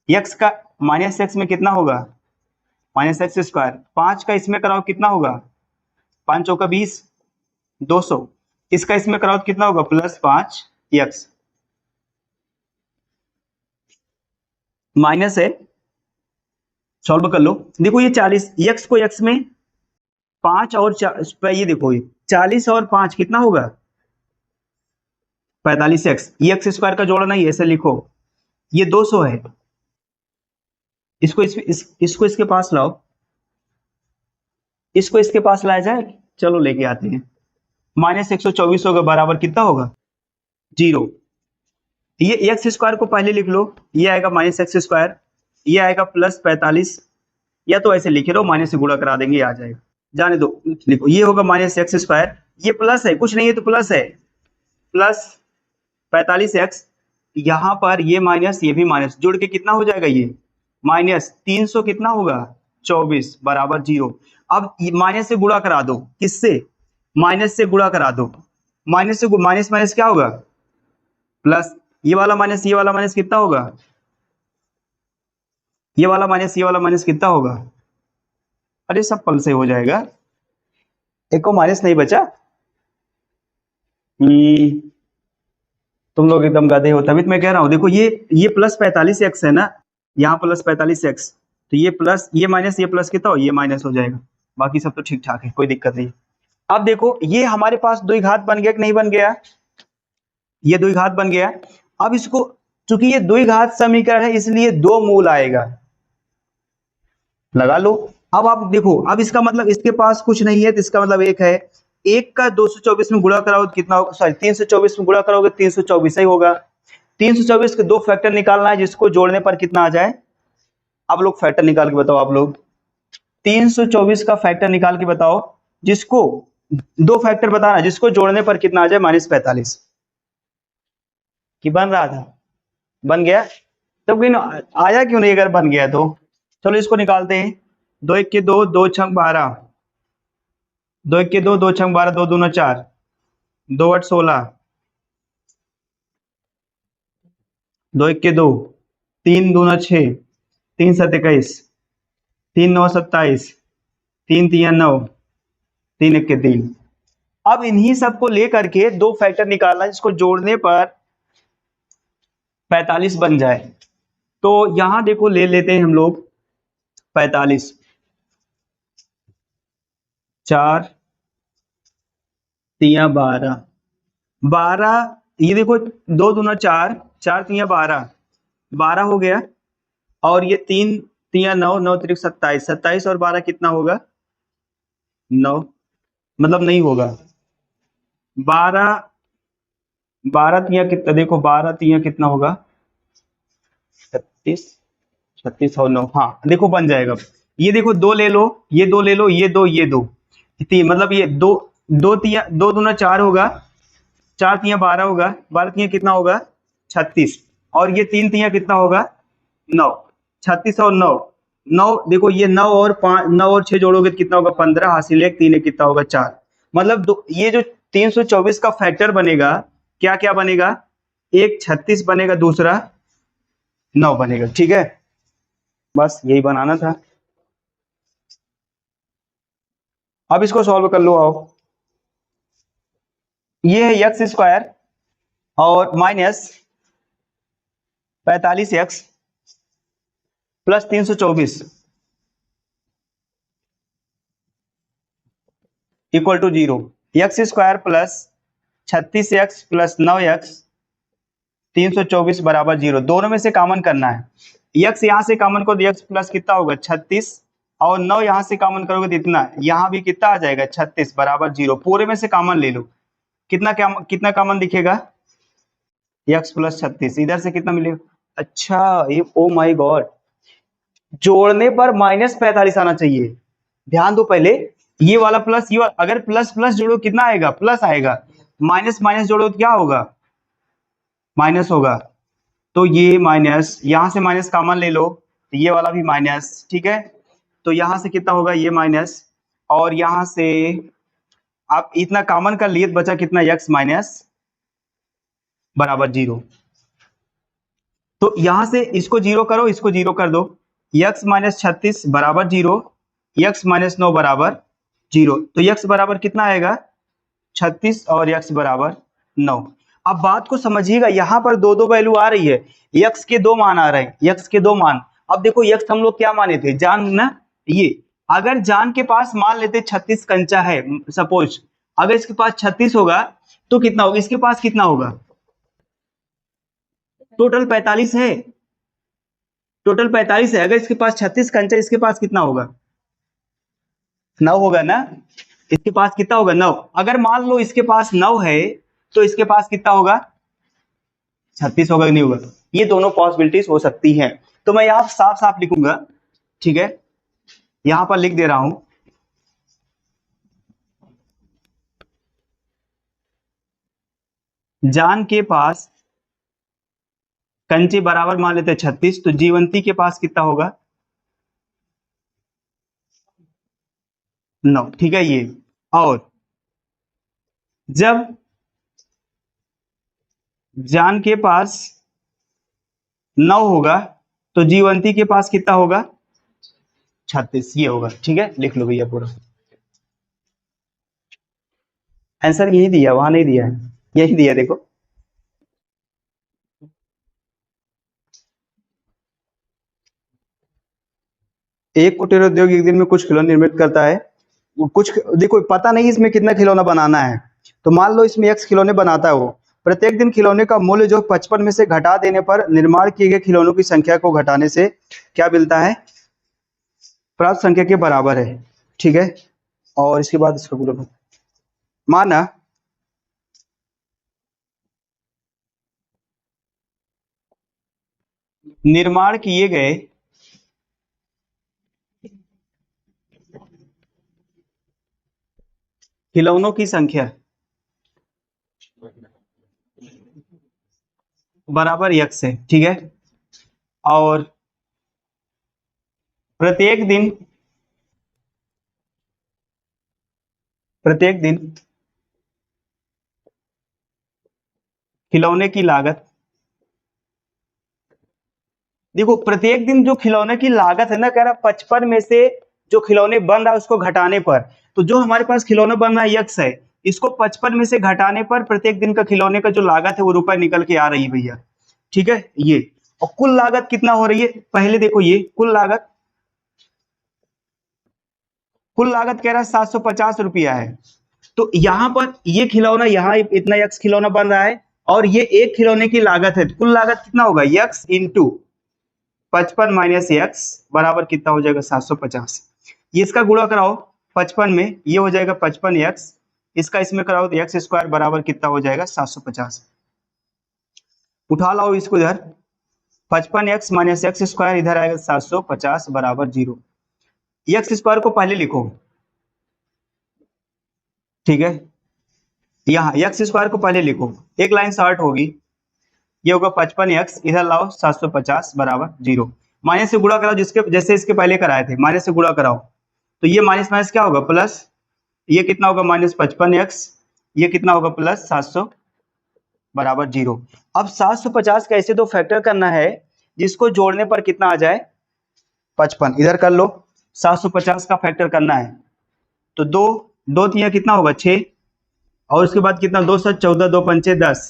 x का माइनस x में कितना होगा? Minus x square. 5 का इसमें कराओ, कितना होगा? 5 चौका 20, 200। इसका इसमें कराओ तो कितना होगा? प्लस 5 x माइनस है, सॉल्व कर लो। देखो ये 40, x को x में 5 और ये देखो, ये 40 और 5 कितना होगा? 45x। ये एक्स स्क्वायर का जोड़ा नहीं, ऐसे लिखो, ये 200 है। इसको इसके पास लाओ, इसको इसके पास लाया जाए, चलो लेके आते हैं। माइनस 124 होगा, बराबर कितना होगा? 0। ये एक्स स्क्वायर को पहले लिख लो, ये आएगा माइनस एक्स स्क्वायर, ये आएगा प्लस 45, या तो ऐसे लिखे रहो, माइनस से गुणा करा देंगे, आ जाएगा, जाने दो। लिखो, ये होगा माइनस एक्स स्क्वायर, ये प्लस है, कुछ नहीं है तो प्लस है, प्लस 45x, यहां पर ये माइनस, ये भी माइनस, जुड़ के कितना हो जाएगा? ये माइनस 300 कितना होगा? 24 बराबर 0। अब माइनस से गुणा करा दो, किससे? माइनस से गुणा करा दो, माइनस से माइनस माइनस क्या होगा? प्लस। ये वाला माइनस, ये वाला माइनस कितना होगा? ये वाला माइनस, ये वाला माइनस कितना होगा? अरे सब पल से हो जाएगा, एक को माइनस नहीं बचा। तुम लोग एकदम गधे हो, तभी तो मैं कह रहा हूं। देखो ये प्लस 45x है ना, यहाँ प्लस 45x, तो ये प्लस, ये माइनस, ये प्लस कितना हो? ये माइनस हो जाएगा। बाकी सब तो ठीक ठाक है, कोई दिक्कत नहीं। अब देखो ये हमारे पास द्विघात बन गया कि नहीं बन गया? ये द्विघात बन गया। अब इसको, चूंकि ये द्विघात समीकरण है, इसलिए 2 मूल आएगा, लगा लो। अब आप देखो, अब इसका मतलब इसके पास कुछ नहीं है, तो इसका मतलब एक है। एक का 224 में गुणा कराओ तो कितना होगा? सॉरी, 324 में गुणा करोगे 324 ही होगा। 324 के 2 फैक्टर निकालना है, जिसको जोड़ने पर कितना आ जाए? आप लोग फैक्टर निकाल के बताओ, आप लोग 324 का फैक्टर निकाल के बताओ, जिसको 2 फैक्टर बताना, जिसको जोड़ने पर कितना आ जाए? -45। कि बन रहा था? बन गया? तब आया क्यों नहीं अगर बन गया तो? चलो इसको निकालते हैं। 2 1 के 2, 2 6 12, 2 1 के 2, 2 6 12, 2 दूना 4, 2 8 16, 2 1 के 2, 3 दूना 6, 3 7 21, 3 9 27, 3 3 9, 3 1 के 3। अब इन्हीं सबको लेकर के 2 फैक्टर निकालना, जिसको जोड़ने पर 45 बन जाए। तो यहां देखो, ले लेते हैं हम लोग 45, 4 3 12, 12, ये देखो 2 दूना 4, 4 3 12, 12 हो गया। और ये 3 3 9, 9 3 27, 27 और 12 कितना होगा? 9। मतलब नहीं होगा, 12 12 तिया कितना, देखो 12 तिया कितना होगा, 36, 36 और 9, हाँ देखो बन जाएगा। ये देखो दो ले लो, ये दो ले लो, ये दो, ये दो, तीन, मतलब ये दो, दो तिया, दो दूना 4 होगा, 4 तिया 12 होगा, 12 तिया कितना होगा 36, और ये 3 तिया कितना होगा 9, 36 और 9, 9 देखो ये 9 और 5, 9 और 6 जोड़ोगे तो कितना होगा 15, हासिल एक, 3 कितना होगा 4, मतलब ये जो 324 का फैक्टर बनेगा, क्या क्या बनेगा, एक 36 बनेगा, दूसरा 9 बनेगा, ठीक है, बस यही बनाना था। अब इसको सॉल्व कर लो, आओ। ये है एक्स स्क्वायर और minus 45x plus 324 equal to 0। X square plus 36x plus 9x 324 बराबर 0। दोनों में से कॉमन करना है। x यहां से कॉमन करो तो x प्लस कितना होगा 36, और 9 यहां से कॉमन करोगे तो इतना, यहां भी कितना आ जाएगा 36 बराबर 0। पूरे में से कॉमन ले लो, कितना क्या, कितना कॉमन दिखेगा, x प्लस 36, इधर से कितना मिलेगा, अच्छा ये, ओ माय गॉड, जोड़ने पर -45 आना चाहिए। ध्यान दो पहले, ये वाला प्लस, ये वाला, अगर प्लस प्लस जोड़ो कितना आएगा, प्लस आएगा, माइनस माइनस जोड़ो तो क्या होगा, माइनस होगा। तो ये माइनस, यहां से माइनस कॉमन ले लो, तो ये वाला भी माइनस, ठीक है, तो यहां से कितना होगा, ये माइनस, और यहां से आप इतना कॉमन कर लिए, बचा कितना, x माइनस बराबर 0। तो यहां से इसको 0 करो, इसको 0 कर दो, x माइनस 36 बराबर 0, x माइनस 9 बराबर 0, तो x बराबर कितना आएगा 36 और x बराबर 9। अब बात को समझिएगा, यहां पर दो दो वैल्यू आ रही है, x के दो मान आ रहे हैं, x के दो मान। अब देखो x हम लोग क्या माने थे, जान ना, ये अगर जान के पास मान लेते 36 कंचा है, सपोज अगर इसके पास 36 होगा तो कितना होगा, इसके पास कितना होगा, टोटल 45 है, टोटल 45 है, अगर इसके पास 36 कंचा, इसके पास कितना होगा 9 होगा ना, इसके पास कितना होगा 9। अगर मान लो इसके पास 9 है तो इसके पास कितना होगा 36 होगा कि नहीं होगा, ये दोनों पॉसिबिलिटीज हो सकती हैं। तो मैं यहां साफ साफ लिखूंगा, ठीक है, यहां पर लिख दे रहा हूं, जान के पास कंचे बराबर मान लेते 36, तो जीवंती के पास कितना होगा 9, ठीक है ये। और जब जान के पास 9 होगा तो जीवंती के पास कितना होगा 36, ये होगा, ठीक है, लिख लो भैया पूरा आंसर, यही दिया, वहां नहीं दिया है, यही दिया देखो। एक कुटीर उद्योग एक दिन में कुछ खिलौने निर्मित करता है, कुछ देखो पता नहीं इसमें कितना खिलौना बनाना है, तो मान लो इसमें x खिलौने बनाता है वो, प्रत्येक दिन खिलौने का मूल्य जो 55 में से घटा देने पर निर्माण किए गए खिलौनों की संख्या को घटाने से क्या मिलता है, प्राप्त संख्या के बराबर है, ठीक है। और इसके बाद इसको बोलो, माना निर्माण किए गए खिलौनों की संख्या बराबर x है, ठीक है, और प्रत्येक दिन प्रत्येक दिन खिलौने की लागत, देखो प्रत्येक दिन जो खिलौने की लागत है ना, कह रहा 55 में से जो खिलौने बन रहा है उसको घटाने पर, तो जो हमारे पास खिलौने बन रहा है x है, इसको 55 में से घटाने पर प्रत्येक दिन का खिलौने का जो लागत है वो रुपए निकल के आ रही है भैया, ठीक है ये। और कुल लागत कितना हो रही है, पहले देखो ये कुल लागत, कुल लागत कह रहा है 750 रुपया है। तो यहां पर ये खिलौना, यहाँ इतना x खिलौना बन रहा है, और ये एक खिलौने की लागत है, कुल लागत कितना होगा x इंटू 55 माइनस एक्स बराबर कितना हो जाएगा 750। ये इसका गुणा कराओ 55 में, ये हो जाएगा 55x इसका इसमें कराओ तो एक्स स्क्वायर बराबर कितना हो जाएगा 750। उठा लाओ इसको इधर, 55x माइनस एक्स स्क्वायर इधर आएगा 750 बराबर 0। एक्स स्क्वायर को पहले लिखो, ठीक है, यहाँ एक्स स्क्वायर को पहले लिखो, एक लाइन शॉर्ट होगी, ये होगा 55x, इधर लाओ 750 बराबर 0। माइनस से गुणा कराओ, जिसके जैसे इसके पहले कराए थे, माइनस से गुणा कराओ तो ये माइनस माइनस क्या होगा प्लस, ये कितना होगा माइनस 55x, ये कितना होगा प्लस 700 बराबर 0। अब 750 का ऐसे दो फैक्टर करना है जिसको जोड़ने पर कितना आ जाए 55, इधर कर लो, 750 का फैक्टर करना है तो दो दो तिया कितना होगा 6, और उसके बाद कितना 2 7 14 2 पंचे 10,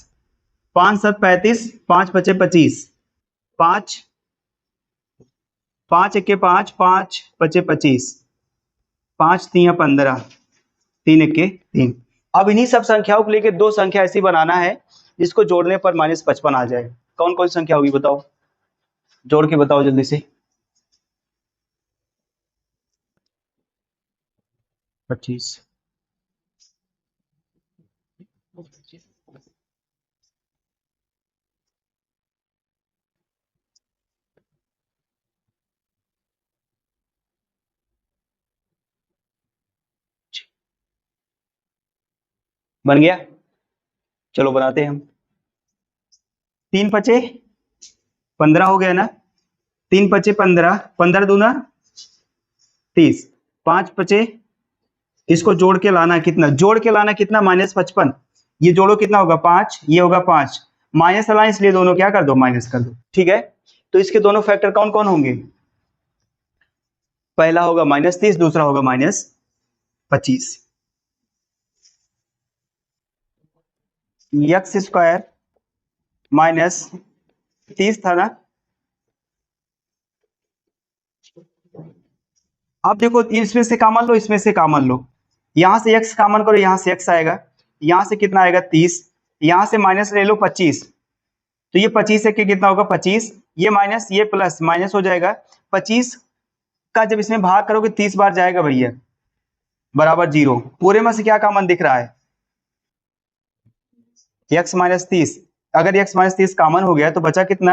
5 7 35, 5 पचे 25, 5 5 1 5, 5 पचे 25, 5 3 15, 3 1 3। अब इन्हीं सब संख्याओं को लेकर दो संख्या ऐसी बनाना है जिसको जोड़ने पर -55 आ जाए। कौन कौन सी संख्या होगी बताओ, जोड़ के बताओ जल्दी से। 25, बन गया, चलो बनाते हैं हम। 3 पचे 15 हो गया ना, 3 पचे 15, 15 दूना 30, 5 पचे, इसको जोड़ के लाना कितना, जोड़ के लाना कितना -55, ये जोड़ो कितना होगा 5, ये होगा 5, माइनस लाना इसलिए दोनों क्या कर दो माइनस कर दो, ठीक है। तो इसके दोनों फैक्टर कौन कौन होंगे, पहला होगा -30, दूसरा होगा -25। एक्स स्क्वायर -30 था ना, अब देखो इसमें से कॉमन लो, इसमें से कॉमन लो, यहां से x कॉमन करो, यहां से x आएगा, यहां से कितना आएगा 30, यहां से माइनस ले लो 25, तो ये 25 से कितना होगा 25, ये माइनस ये प्लस माइनस हो जाएगा, 25 का जब इसमें भाग करोगे 30 बार जाएगा भैया बराबर 0। पूरे में से क्या कॉमन दिख रहा है x -30, अगर x -30 कॉमन हो गया तो बचा कितना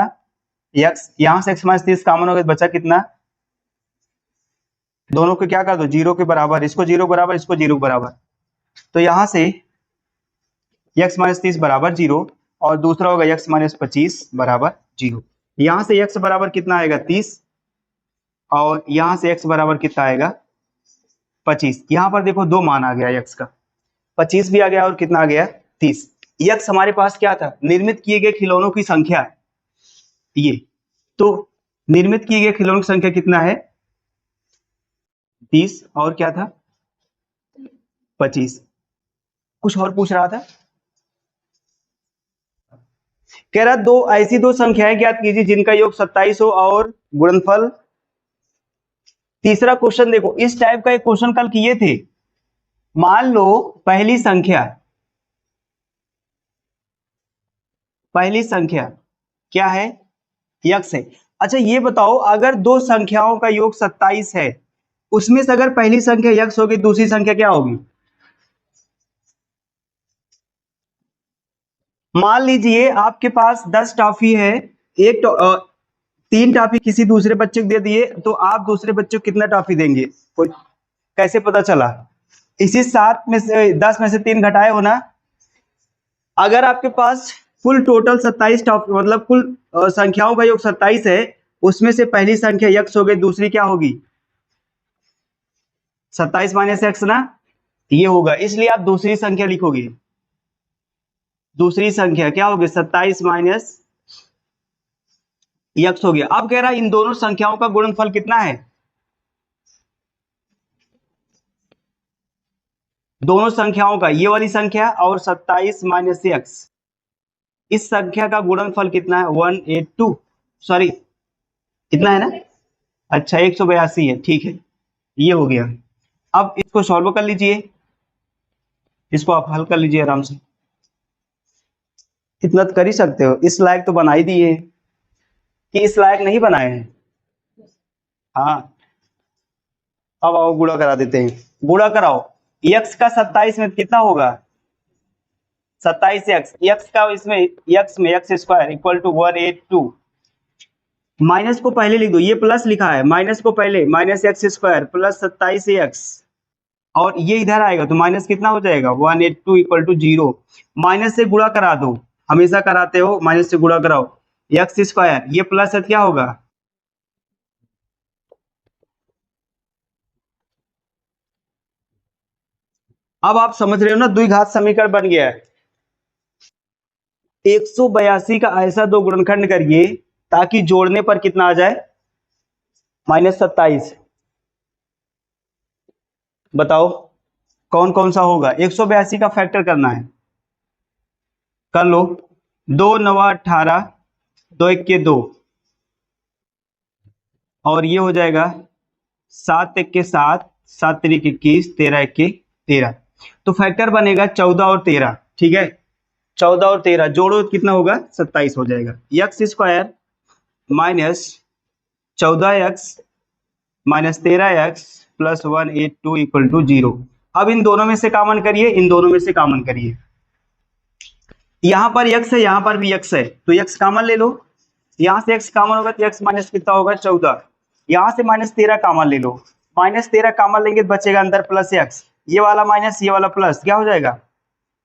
x, यहां से x -30 कॉमन हो गया तो बचा कितना, दोनों को क्या कर दो 0 के बराबर, इसको 0 बराबर, इसको 0 बराबर, तो यहां से x -30 बराबर 0 और दूसरा होगा x -25 बराबर 0। यहां से x बराबर कितना आएगा 30 और यहां से x बराबर कितना आएगा 25। यहां पर देखो दो मान आ गया x का, 25 भी आ गया और कितना आ गया 30। x हमारे पास क्या था, निर्मित किए गए खिलौनों की संख्या, ये तो निर्मित किए गए खिलौनों की संख्या कितना है 30 और क्या था 25। कुछ और पूछ रहा था, कह रहा दो ऐसी दो संख्याएं ज्ञात कीजिए जिनका योग 27 हो और गुणनफल। तीसरा क्वेश्चन देखो, इस टाइप का एक क्वेश्चन कल किए थे, मान लो पहली संख्या क्या है x है। अच्छा ये बताओ अगर दो संख्याओं का योग 27 है, उसमें से अगर पहली संख्या x होगी दूसरी संख्या क्या होगी, मान लीजिए आपके पास 10 टॉफी है, एक 3 टॉफी किसी दूसरे बच्चे को दे दिए, तो आप दूसरे बच्चे को कितना टॉफी देंगे, कोई कैसे पता चला, इसी 7 में से 10 में से 3 घटाए हो ना। अगर आपके पास कुल टोटल 27 टॉफी मतलब कुल संख्याओं का योग 27 है, उसमें से पहली संख्या x हो गई, दूसरी क्या होगी 27 माइनस एक्स ना, ये होगा, इसलिए आप दूसरी संख्या लिखोगे, दूसरी संख्या क्या होगी 27 माइनस x हो गया। अब कह रहा है इन दोनों संख्याओं का गुणनफल कितना है, दोनों संख्याओं का, ये वाली संख्या और 27 माइनस x, इस संख्या का गुणनफल कितना है 182, सॉरी कितना है ना, अच्छा 182 है, ठीक है ये हो गया। अब इसको सॉल्व कर लीजिए, इसको आप हल कर लीजिए आराम से, इतना तो कर ही सकते हो, इस लायक तो बना ही दिए कि इस लायक नहीं बनाए हैं। हाँ अब आओ गुणा करा देते हैं, गुणा कराओ, एक्स का 27 में कितना होगा, 27 एक्स का इसमें एक्स में x square equal to 182। Minus को पहले लिख दो, ये प्लस लिखा है, माइनस को पहले, minus x square plus 27 x, और ये इधर आएगा तो माइनस कितना हो जाएगा 182 इक्वल टू 0। माइनस से गुणा करा दो, हमेशा कराते हो, माइनस से गुणा कराओ, एक्स स्क्वायर ये प्लस है क्या होगा, अब आप समझ रहे हो ना, द्विघात समीकरण बन गया है। 182 का ऐसा दो गुणनखंड करिए ताकि जोड़ने पर कितना आ जाए, -27। बताओ कौन कौन सा होगा, 182 का फैक्टर करना है, कर लो, 2 9 18, 2 1 के 2, और ये हो जाएगा 7 1 के 7, 7 3 21, 13 1 के 13, तो फैक्टर बनेगा 14 और 13, ठीक है, 14 और 13 जोड़ो कितना होगा 27 हो जाएगा, x square minus 14x minus 13x plus 182 equal to 0। अब इन दोनों में से कॉमन करिए, इन दोनों में से कॉमन करिए, यहां पर x है, यहां पर भी x है, तो x कॉमन ले लो, यहां से x कॉमन होगा तो x माइनस कितना होगा 14, यहां से -13 कॉमन ले लो, -13 कॉमन लेंगे तो बचेगा अंदर प्लस x, ये वाला माइनस ये वाला प्लस, क्या हो जाएगा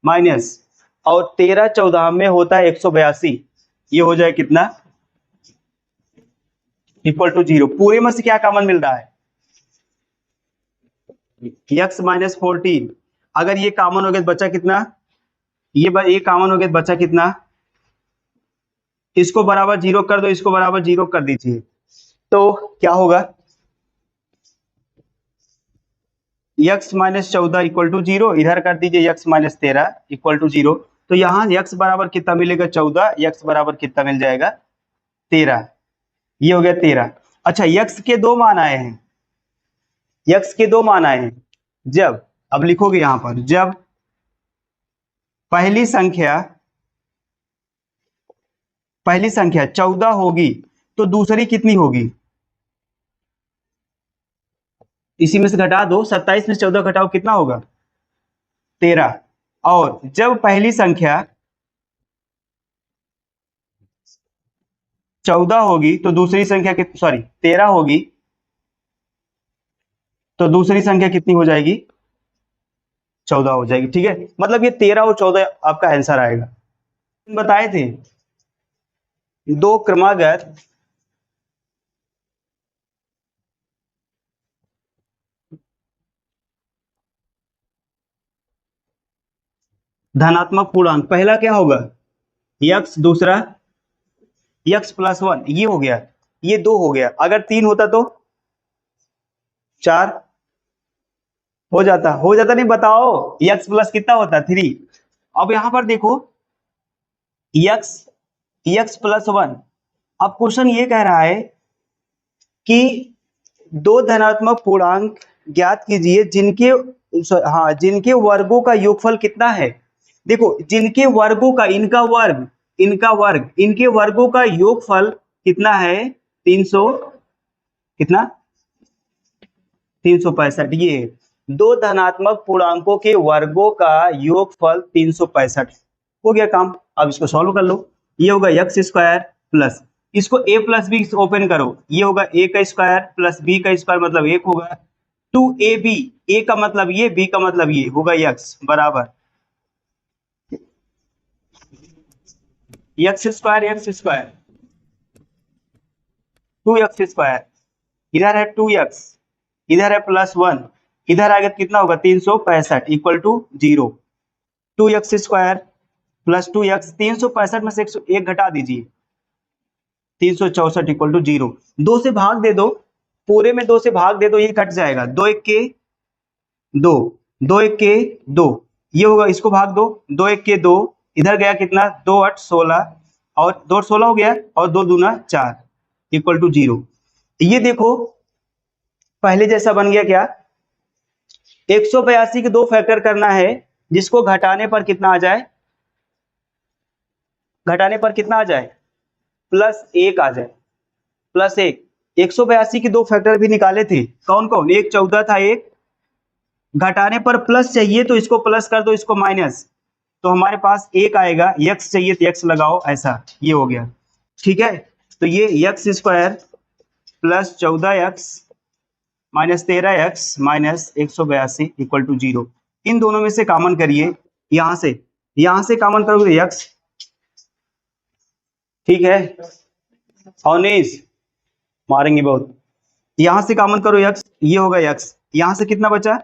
माइनस, और 13 14 में होता है 182, ये हो जाए कितना इक्वल टू 0। पूरे में से क्या कॉमन मिल रहा है, x माइनस 14, अगर ये कॉमन हो गया तो बचा कितना, ये कॉमन हो गया तो बचा कितना, इसको बराबर 0 कर दो, इसको बराबर 0 कर दीजिए, तो क्या होगा x माइनस 14 इक्वल टू 0, इधर कर दीजिए x माइनस 13 इक्वल टू 0, तो यहाँ x बराबर कितना मिलेगा 14, x बराबर कितना मिल जाएगा 13, ये हो गया 13। अच्छा x के दो मान आए हैं, x के दो मान आए हैं, जब, अब लिखोगे यहां पर, जब पहली संख्या 14 होगी तो दूसरी कितनी होगी, इसी में से घटा दो, 27 में से 14 घटाओ कितना होगा 13, और जब पहली संख्या 14 होगी तो दूसरी संख्या सॉरी 13 होगी तो दूसरी संख्या कितनी हो जाएगी 14 हो जाएगी, ठीक है, मतलब ये 13 और 14 आपका आंसर आएगा। बताए थे दो क्रमागत धनात्मक पूर्णांक, पहला क्या होगा x, दूसरा x प्लस 1, ये हो गया, ये 2 हो गया, अगर 3 होता तो 4 हो जाता नहीं, बताओ x प्लस कितना होता 3। अब यहां पर देखो x प्लस 1, अब क्वेश्चन ये कह रहा है कि दो धनात्मक पूर्णांक ज्ञात कीजिए जिनके, हाँ जिनके वर्गों का योगफल कितना है, देखो जिनके वर्गों का, इनके वर्गों का योगफल कितना है 300, कितना 365, ये दो धनात्मक पूर्णांकों के वर्गों का योगफल 365, हो गया काम। अब इसको सॉल्व कर लो, ये होगा एक्स स्क्वायर प्लस, इसको a प्लस बी ओपन करो, ये होगा a का स्क्वायर प्लस b का स्क्वायर मतलब 1 होगा, 2ab, a का मतलब ये, b का मतलब ये, होगा x बराबर एक्स स्क्वायर 2x स्क्वायर, इधर है 2x, इधर है प्लस 1, इधर आगे कितना होगा 365 equal to 0, 2x square plus 2x, 365 में से 101 घटा दीजिए, 364 इक्वल टू 0, 2 से भाग दे दो, पूरे में 2 से भाग दे दो, ये कट जाएगा, 2 1 के 2, 2 1 के 2, ये होगा, इसको भाग दो, 2 1 के 2, इधर गया कितना 2 8 16, और 2 8 16 हो गया, और 2 दूना 4 इक्वल टू 0। ये देखो पहले जैसा बन गया क्या, 182 के दो फैक्टर करना है जिसको घटाने पर कितना आ जाए, घटाने पर कितना आ जाए +1 आ जाए, +1। 182 के दो फैक्टर भी निकाले थे, कौन कौन, एक 14 था, एक घटाने पर प्लस चाहिए तो इसको प्लस कर दो, इसको माइनस, तो हमारे पास एक आएगा। x चाहिए तो x लगाओ, ऐसा ये हो गया। ठीक है, तो ये x square plus 14x minus 13x minus 182 equal to 0। इन दोनों में से कॉमन करिए, यहां से कॉमन करोगे x। ठीक है, अवनीश मारेंगे बहुत। यहां से कॉमन करो x, ये होगा x, यहां से कितना बचा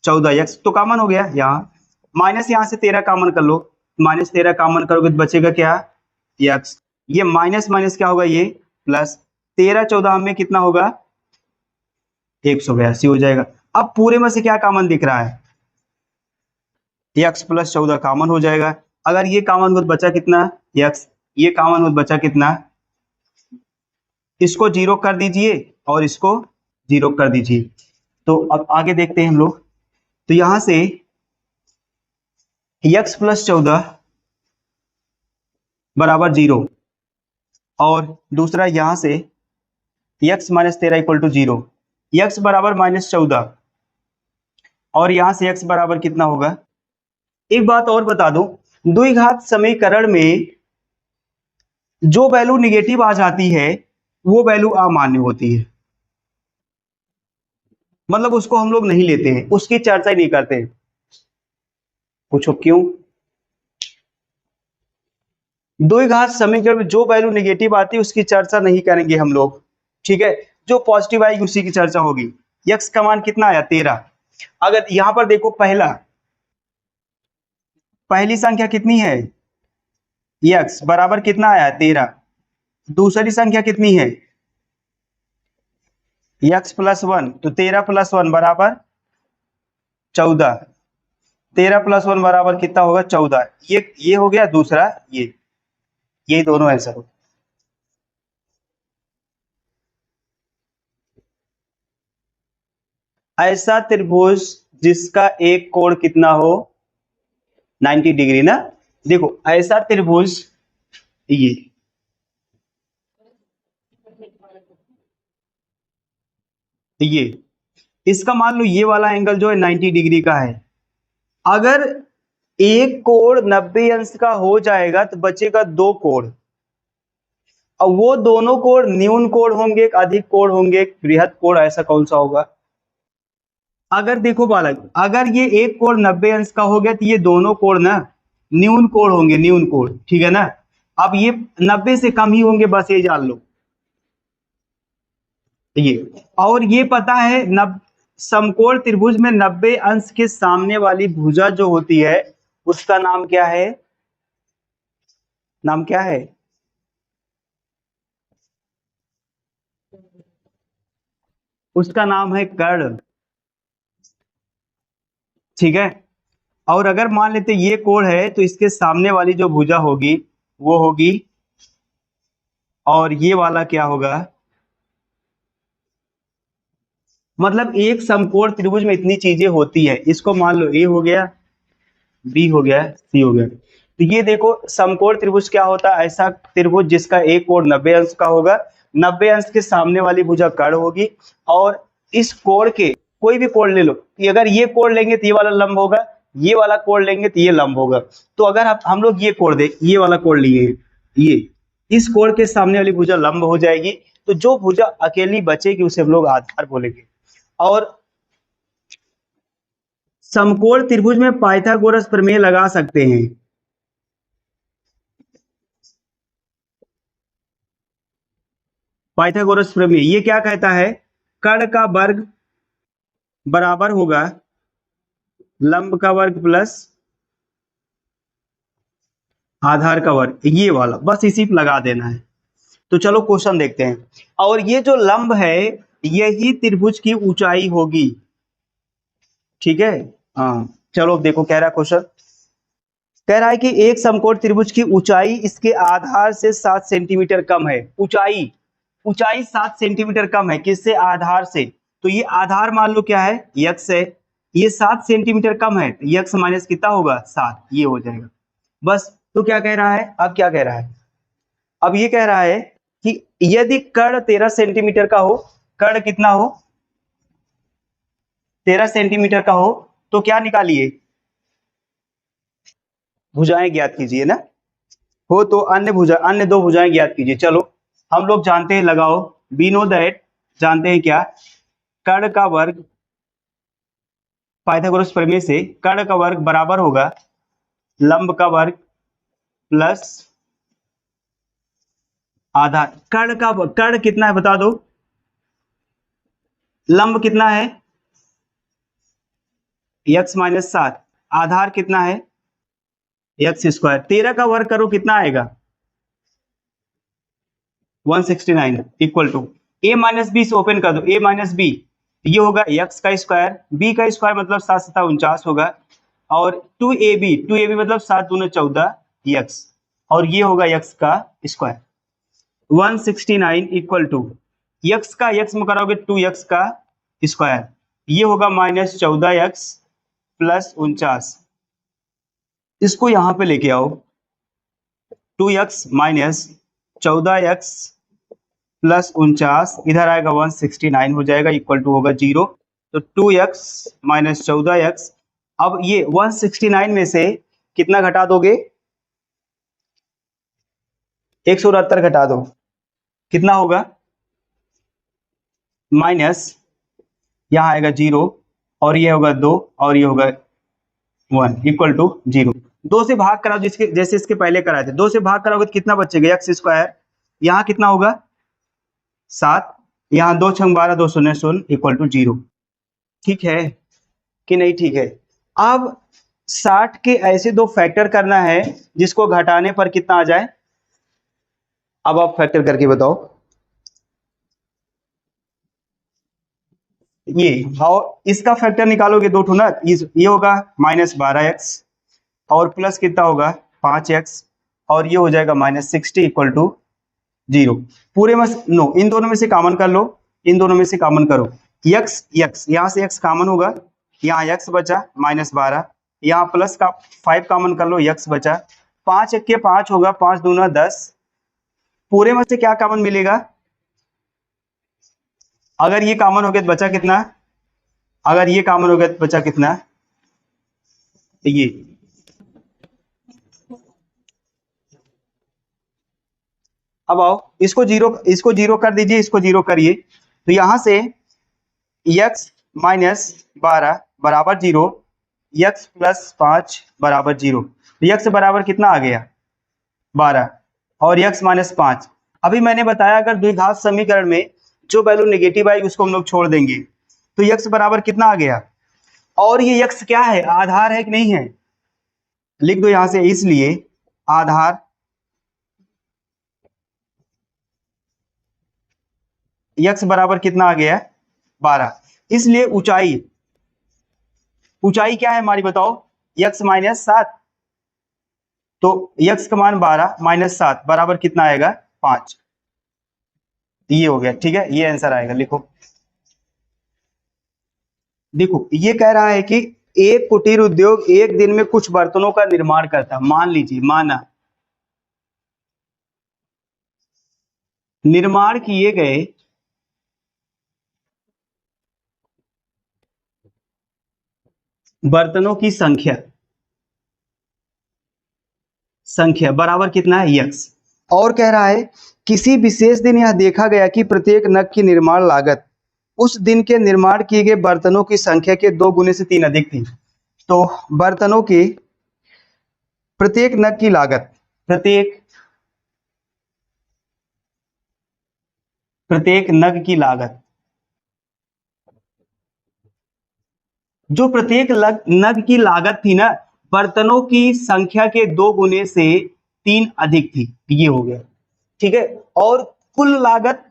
14x, तो कॉमन हो गया। यहाँ माइनस, यहां से 13 कॉमन कर लो, माइनस 13 कॉमन करोगे तो बचेगा क्या x। ये माइनस माइनस क्या होगा ये प्लस, 13 14 में कितना होगा 182 हो जाएगा। अब पूरे में से क्या कॉमन दिख रहा है, x प्लस 14 कॉमन हो जाएगा। अगर ये कॉमन हो तो बचा कितना x, ये कॉमन हो तो बचा कितना, इसको जीरो कर दीजिए और इसको जीरो कर दीजिए। तो अब आगे देखते हैं हम लोग। तो यहां से x प्लस 14 बराबर 0, और दूसरा यहां से x minus 13 equal to 0, x बराबर माइनस 14, और यहां से x बराबर कितना होगा। एक बात और बता दो, द्विघात समीकरण में जो वैल्यू निगेटिव आ जाती है वो वैल्यू अमान्य होती है, मतलब उसको हम लोग नहीं लेते हैं, उसकी चर्चा ही नहीं करते हैं। पूछो क्यों। द्विघात समीकरण में जो वैल्यू निगेटिव आती है उसकी चर्चा नहीं करेंगे हम लोग। ठीक है, जो पॉजिटिव आएगी उसी की चर्चा होगी। x का मान कितना आया 13। अगर यहां पर देखो पहली संख्या कितनी है x बराबर कितना आया 13, दूसरी संख्या कितनी है x प्लस 1, तो 13 प्लस 1 बराबर 14, 13 प्लस 1 बराबर कितना होगा 14। ये हो गया दूसरा, ये दोनों आंसर हो। ऐसा त्रिभुज जिसका एक कोण कितना हो 90 डिग्री ना। देखो ऐसा त्रिभुज, ये ये इसका मान लो ये वाला एंगल जो है 90 डिग्री का है। अगर एक कोण 90 अंश का हो जाएगा तो बचेगा दो कोण, और वो दोनों कोण न्यून कोण होंगे, अधिक कोण होंगे, बृहद कोण, ऐसा कौन सा होगा। अगर देखो बालक, अगर ये एक कोण 90 अंश का हो गया तो ये दोनों कोण ना न्यून कोण होंगे, न्यून कोण, ठीक है ना। अब ये 90 से कम ही होंगे, बस ये जान लो। ये और ये पता है समकोण त्रिभुज में 90 अंश के सामने वाली भुजा जो होती है उसका नाम क्या है, नाम क्या है, उसका नाम है कर्ण। ठीक है, और अगर मान लेते ये कोण है तो इसके सामने वाली जो भुजा होगी वो होगी, और ये वाला क्या होगा, मतलब एक समकोण त्रिभुज में इतनी चीजें होती है। इसको मान लो ए हो गया, बी हो गया, सी हो गया। तो ये देखो समकोण त्रिभुज क्या होता है, ऐसा त्रिभुज जिसका एक कोण 90 अंश का होगा, 90 अंश के सामने वाली भुजा कर्ण होगी, और इस कोण के कोई भी कोण ले लो कि अगर ये कोण लेंगे तो ये वाला लंब होगा, ये वाला कोण लेंगे तो ये लंब होगा। तो अगर हम लोग ये कोण देख, ये वाला कोण लिए, ये इस कोण के सामने वाली भुजा लंब हो जाएगी, तो जो भुजा अकेली बचेगी उसे हम लोग आधार बोलेंगे। और समकोण त्रिभुज में पाइथागोरस प्रमेय लगा सकते हैं। पाइथागोरस प्रमेय ये क्या कहता है, कर्ण का वर्ग बराबर होगा लंब का वर्ग प्लस आधार का वर्ग, ये वाला बस इसी पे लगा देना है। तो चलो क्वेश्चन देखते हैं। और ये जो लंब है यही त्रिभुज की ऊंचाई होगी। ठीक है, हाँ चलो देखो कह रहा है क्वेश्चन, कह रहा है कि एक समकोण त्रिभुज की ऊंचाई इसके आधार से 7 सेंटीमीटर कम है। ऊंचाई ऊंचाई 7 सेंटीमीटर कम है किससे, आधार से। तो ये आधार मान लो क्या है x है, ये 7 सेंटीमीटर कम है तो x माइनस कितना होगा 7, ये हो जाएगा बस। तो क्या कह रहा है, अब क्या कह रहा है, अब ये कह रहा है कि यदि कर्ण 13 सेंटीमीटर का हो, कर्ण कितना हो 13 सेंटीमीटर का हो तो क्या निकालिए, भुजाएं ज्ञात कीजिए ना, हो तो अन्य दो भुजाएं ज्ञात कीजिए। चलो हम लोग जानते हैं, लगाओ, वी नो दैट, जानते हैं क्या, कर्ण का वर्ग, पाइथागोरस प्रमेय से कर्ण का वर्ग बराबर होगा लंब का वर्ग प्लस आधार। कर्ण कितना है बता दो, लंब कितना है x माइनस 7, आधार कितना है एक्स स्क्वायर। 13 का वर्ग करो कितना आएगा 169 equal to a minus B से ओपन कर दो, a माइनस बी, ये होगा x का स्क्वायर, b का स्क्वायर मतलब 7 7 49 होगा, और 2ab मतलब 7 दूना 14 x, और ये होगा x का स्क्वायर। 169 इक्वल टू x का x में कराओगे 2x का स्क्वायर, ये होगा माइनस 14x प्लस 49, इसको यहां पे लेके आओ, 2x माइनस 14x प्लस 49, इधर आएगा 169 हो जाएगा, इक्वल टू होगा 0। तो 2x माइनस 14x, अब ये 169 में से कितना घटा दोगे 169 घटा दो, कितना होगा माइनस, यहां आएगा 0, और ये होगा 2, और ये होगा 1 इक्वल टू 0। 2 से भाग कराओ, जिसके जैसे इसके पहले कराए थे, 2 से भाग कराओगे तो कितना बचेगा एक्स स्क्वायर, यहाँ कितना होगा 7, यहाँ 2 छंग 12 2 शून्य शून्य इक्वल टू 0। ठीक है कि नहीं, ठीक है। अब 60 के ऐसे दो फैक्टर करना है जिसको घटाने पर कितना आ जाए, अब आप फैक्टर करके बताओ। ये और इसका फैक्टर निकालोगे दो ठो ना, ये होगा माइनस 12x और प्लस कितना होगा 5x, और ये हो जाएगा माइनस 60 इक्वल टू 0। पूरे में नो, इन दोनों में से कॉमन कर लो, इन दोनों में से कॉमन करो, x यहाँ से x कॉमन होगा, यहाँ x बचा माइनस 12, यहाँ प्लस का 5 कॉमन कर लो, x बचा 5 1 के 5 होगा, 5 दूना 10, पूरे में से क्या कॉमन मिलेगा, अगर ये कॉमन हो गया तो बचा कितना, अगर ये कॉमन हो गया तो बचा कितना, ये अब आओ इसको जीरो कर दीजिए, इसको जीरो करिए, तो यहां से x माइनस 12 बराबर 0, x प्लस 5 बराबर 0, तो x बराबर कितना आ गया 12 और x माइनस 5। अभी मैंने बताया अगर द्विघात समीकरण में जो वैल्यू नेगेटिव आएगी उसको हम लोग छोड़ देंगे, तो x बराबर कितना आ गया, और ये x क्या है आधार है कि नहीं है, लिख दो यहां से, इसलिए आधार x बराबर कितना आ गया 12, इसलिए ऊंचाई क्या है हमारी बताओ x माइनस 7, तो x का मान 12 माइनस 7 बराबर कितना आएगा 5, ये हो गया। ठीक है, ये आंसर आएगा, लिखो। देखो ये कह रहा है कि एक कुटीर उद्योग एक दिन में कुछ बर्तनों का निर्माण करता, मान लीजिए, माना निर्माण किए गए बर्तनों की संख्या बराबर कितना है x, और कह रहा है किसी विशेष दिन यह देखा गया कि प्रत्येक नग की निर्माण लागत उस दिन के निर्माण किए गए बर्तनों की संख्या के 2 गुने से 3 अधिक थी। तो बर्तनों की प्रत्येक नग की लागत, प्रत्येक नग की लागत, जो प्रत्येक नग की लागत थी ना बर्तनों की संख्या के 2 गुने से 3 अधिक थी, ये हो गया। ठीक है, और कुल लागत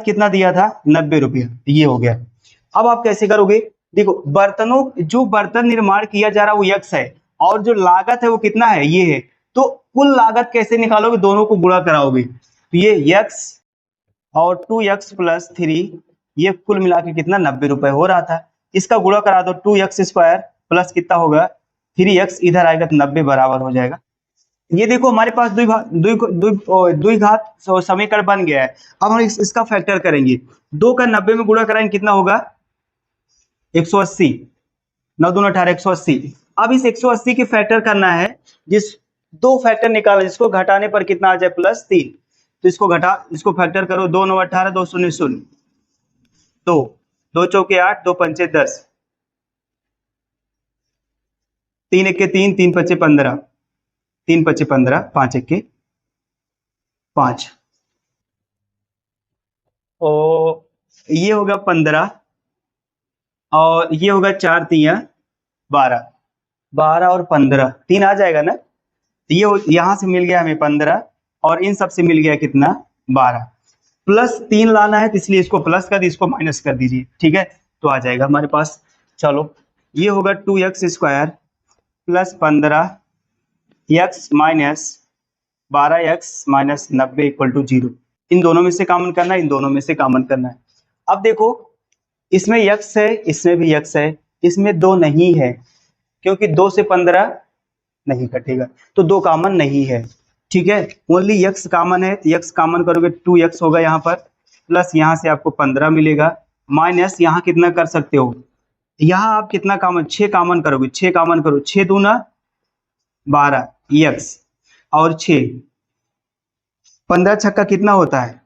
कितना दिया था 90 रुपया, ये हो गया। अब आप कैसे करोगे, देखो जो बर्तन निर्माण किया जा रहा है वो x है, और जो लागत है वो कितना है ये है, तो कुल लागत कैसे निकालोगे, दोनों को गुणा कराओगे, तो ये x और 2x प्लस 3, ये कुल मिला के कितना 90 रुपए हो रहा था, इसका गुणा करा दो 2x स्क्वायर प्लस कितना होगा 3x, इधर आएगा तो 90 बराबर हो जाएगा ये देखो हमारे पास द्विघात समीकरण बन गया है। अब हम इसका फैक्टर करेंगे। 2 का 90 में गुणा कराएंगे कितना होगा 180, 9 दूना 18 180। अब इस 180 की फैक्टर करना है, जिस दो फैक्टर निकालना, जिसको घटाने पर कितना आ जाए +3, तो इसको फैक्टर करो। 2 9 18 2 0 0, 2 2 चौके 8 2 पंचे 10, 3 1 3 3 5 15, 3 5 15, 5 1 5, और ये होगा 15, और ये होगा 4 3 12, 12 और 15 3 आ जाएगा ना। तो ये यहां से मिल गया हमें 15, और इन सब से मिल गया कितना 12, +3 लाना है, तो इसलिए इसको प्लस कर दी, इसको माइनस कर दीजिए, ठीक है। तो आ जाएगा हमारे पास। चलो ये होगा 2x² + 15x minus 12x minus 90 = 0। इन दोनों में से कॉमन करना है, इन दोनों में से कॉमन करना है। अब देखो इसमें x है, इसमें भी x है, इसमें 2 नहीं है, क्योंकि 2 से 15 नहीं कटेगा, तो 2 कॉमन नहीं है, ठीक है। ओनली x कॉमन है, तो x कॉमन करोगे 2x होगा यहाँ पर, प्लस यहाँ से आपको 15 मिलेगा, माइनस यहाँ कितना कर सकते हो, यहाँ आप कितना कॉमन 6 कॉमन करोगे, 6 कॉमन करो, 6 दूना 12 x और 6, 15 छक्का कितना होता है,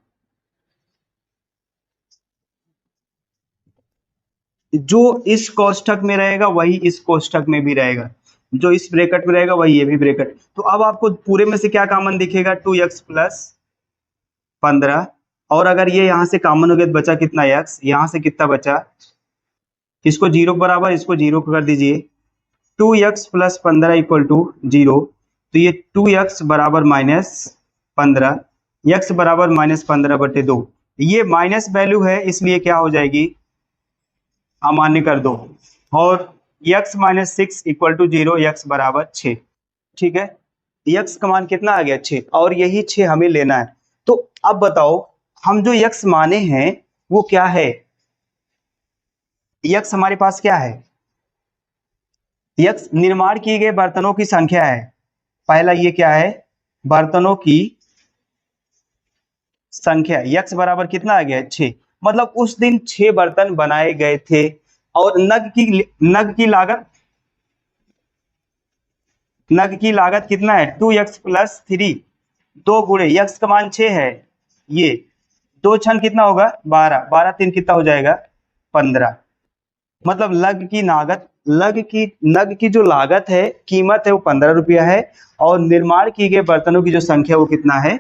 जो इस कोष्ठक में रहेगा वही इस कोष्ठक में भी रहेगा, जो इस ब्रैकेट में रहेगा वही ये भी ब्रैकेट। तो अब आपको पूरे में से क्या कॉमन दिखेगा 2x + 15, और अगर ये यहाँ से कॉमन हो गया तो बचा कितना x, यहाँ से कितना बचा, इसको 0 के बराबर, इसको 0 कर दीजिए, 2x + 15 = 0। तो ये 2x बराबर -15, x बराबर -15/2, ये माइनस वैल्यू है, इसलिए क्या हो जाएगी अमान्य कर दो, और x - 6 = 0, x बराबर 6, ठीक है। x का मान कितना आ गया 6, और यही 6 हमें लेना है। तो अब बताओ हम जो x माने हैं वो क्या है, x हमारे पास क्या है, x निर्माण किए गए बर्तनों की संख्या है। पहला ये क्या है, बर्तनों की संख्या, x बराबर कितना आ गया 6, मतलब उस दिन 6 बर्तन बनाए गए थे, और नग की लागत कितना है 2x + 3, 2 गुणे x का मान 6 है, ये 2 छन कितना होगा 12, 12 3 कितना हो जाएगा 15, मतलब नग की जो लागत है, कीमत है वो 15 रुपया है, और निर्माण किए गए बर्तनों की जो संख्या वो कितना है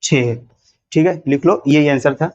6 है, ठीक है। लिख लो, यही आंसर था।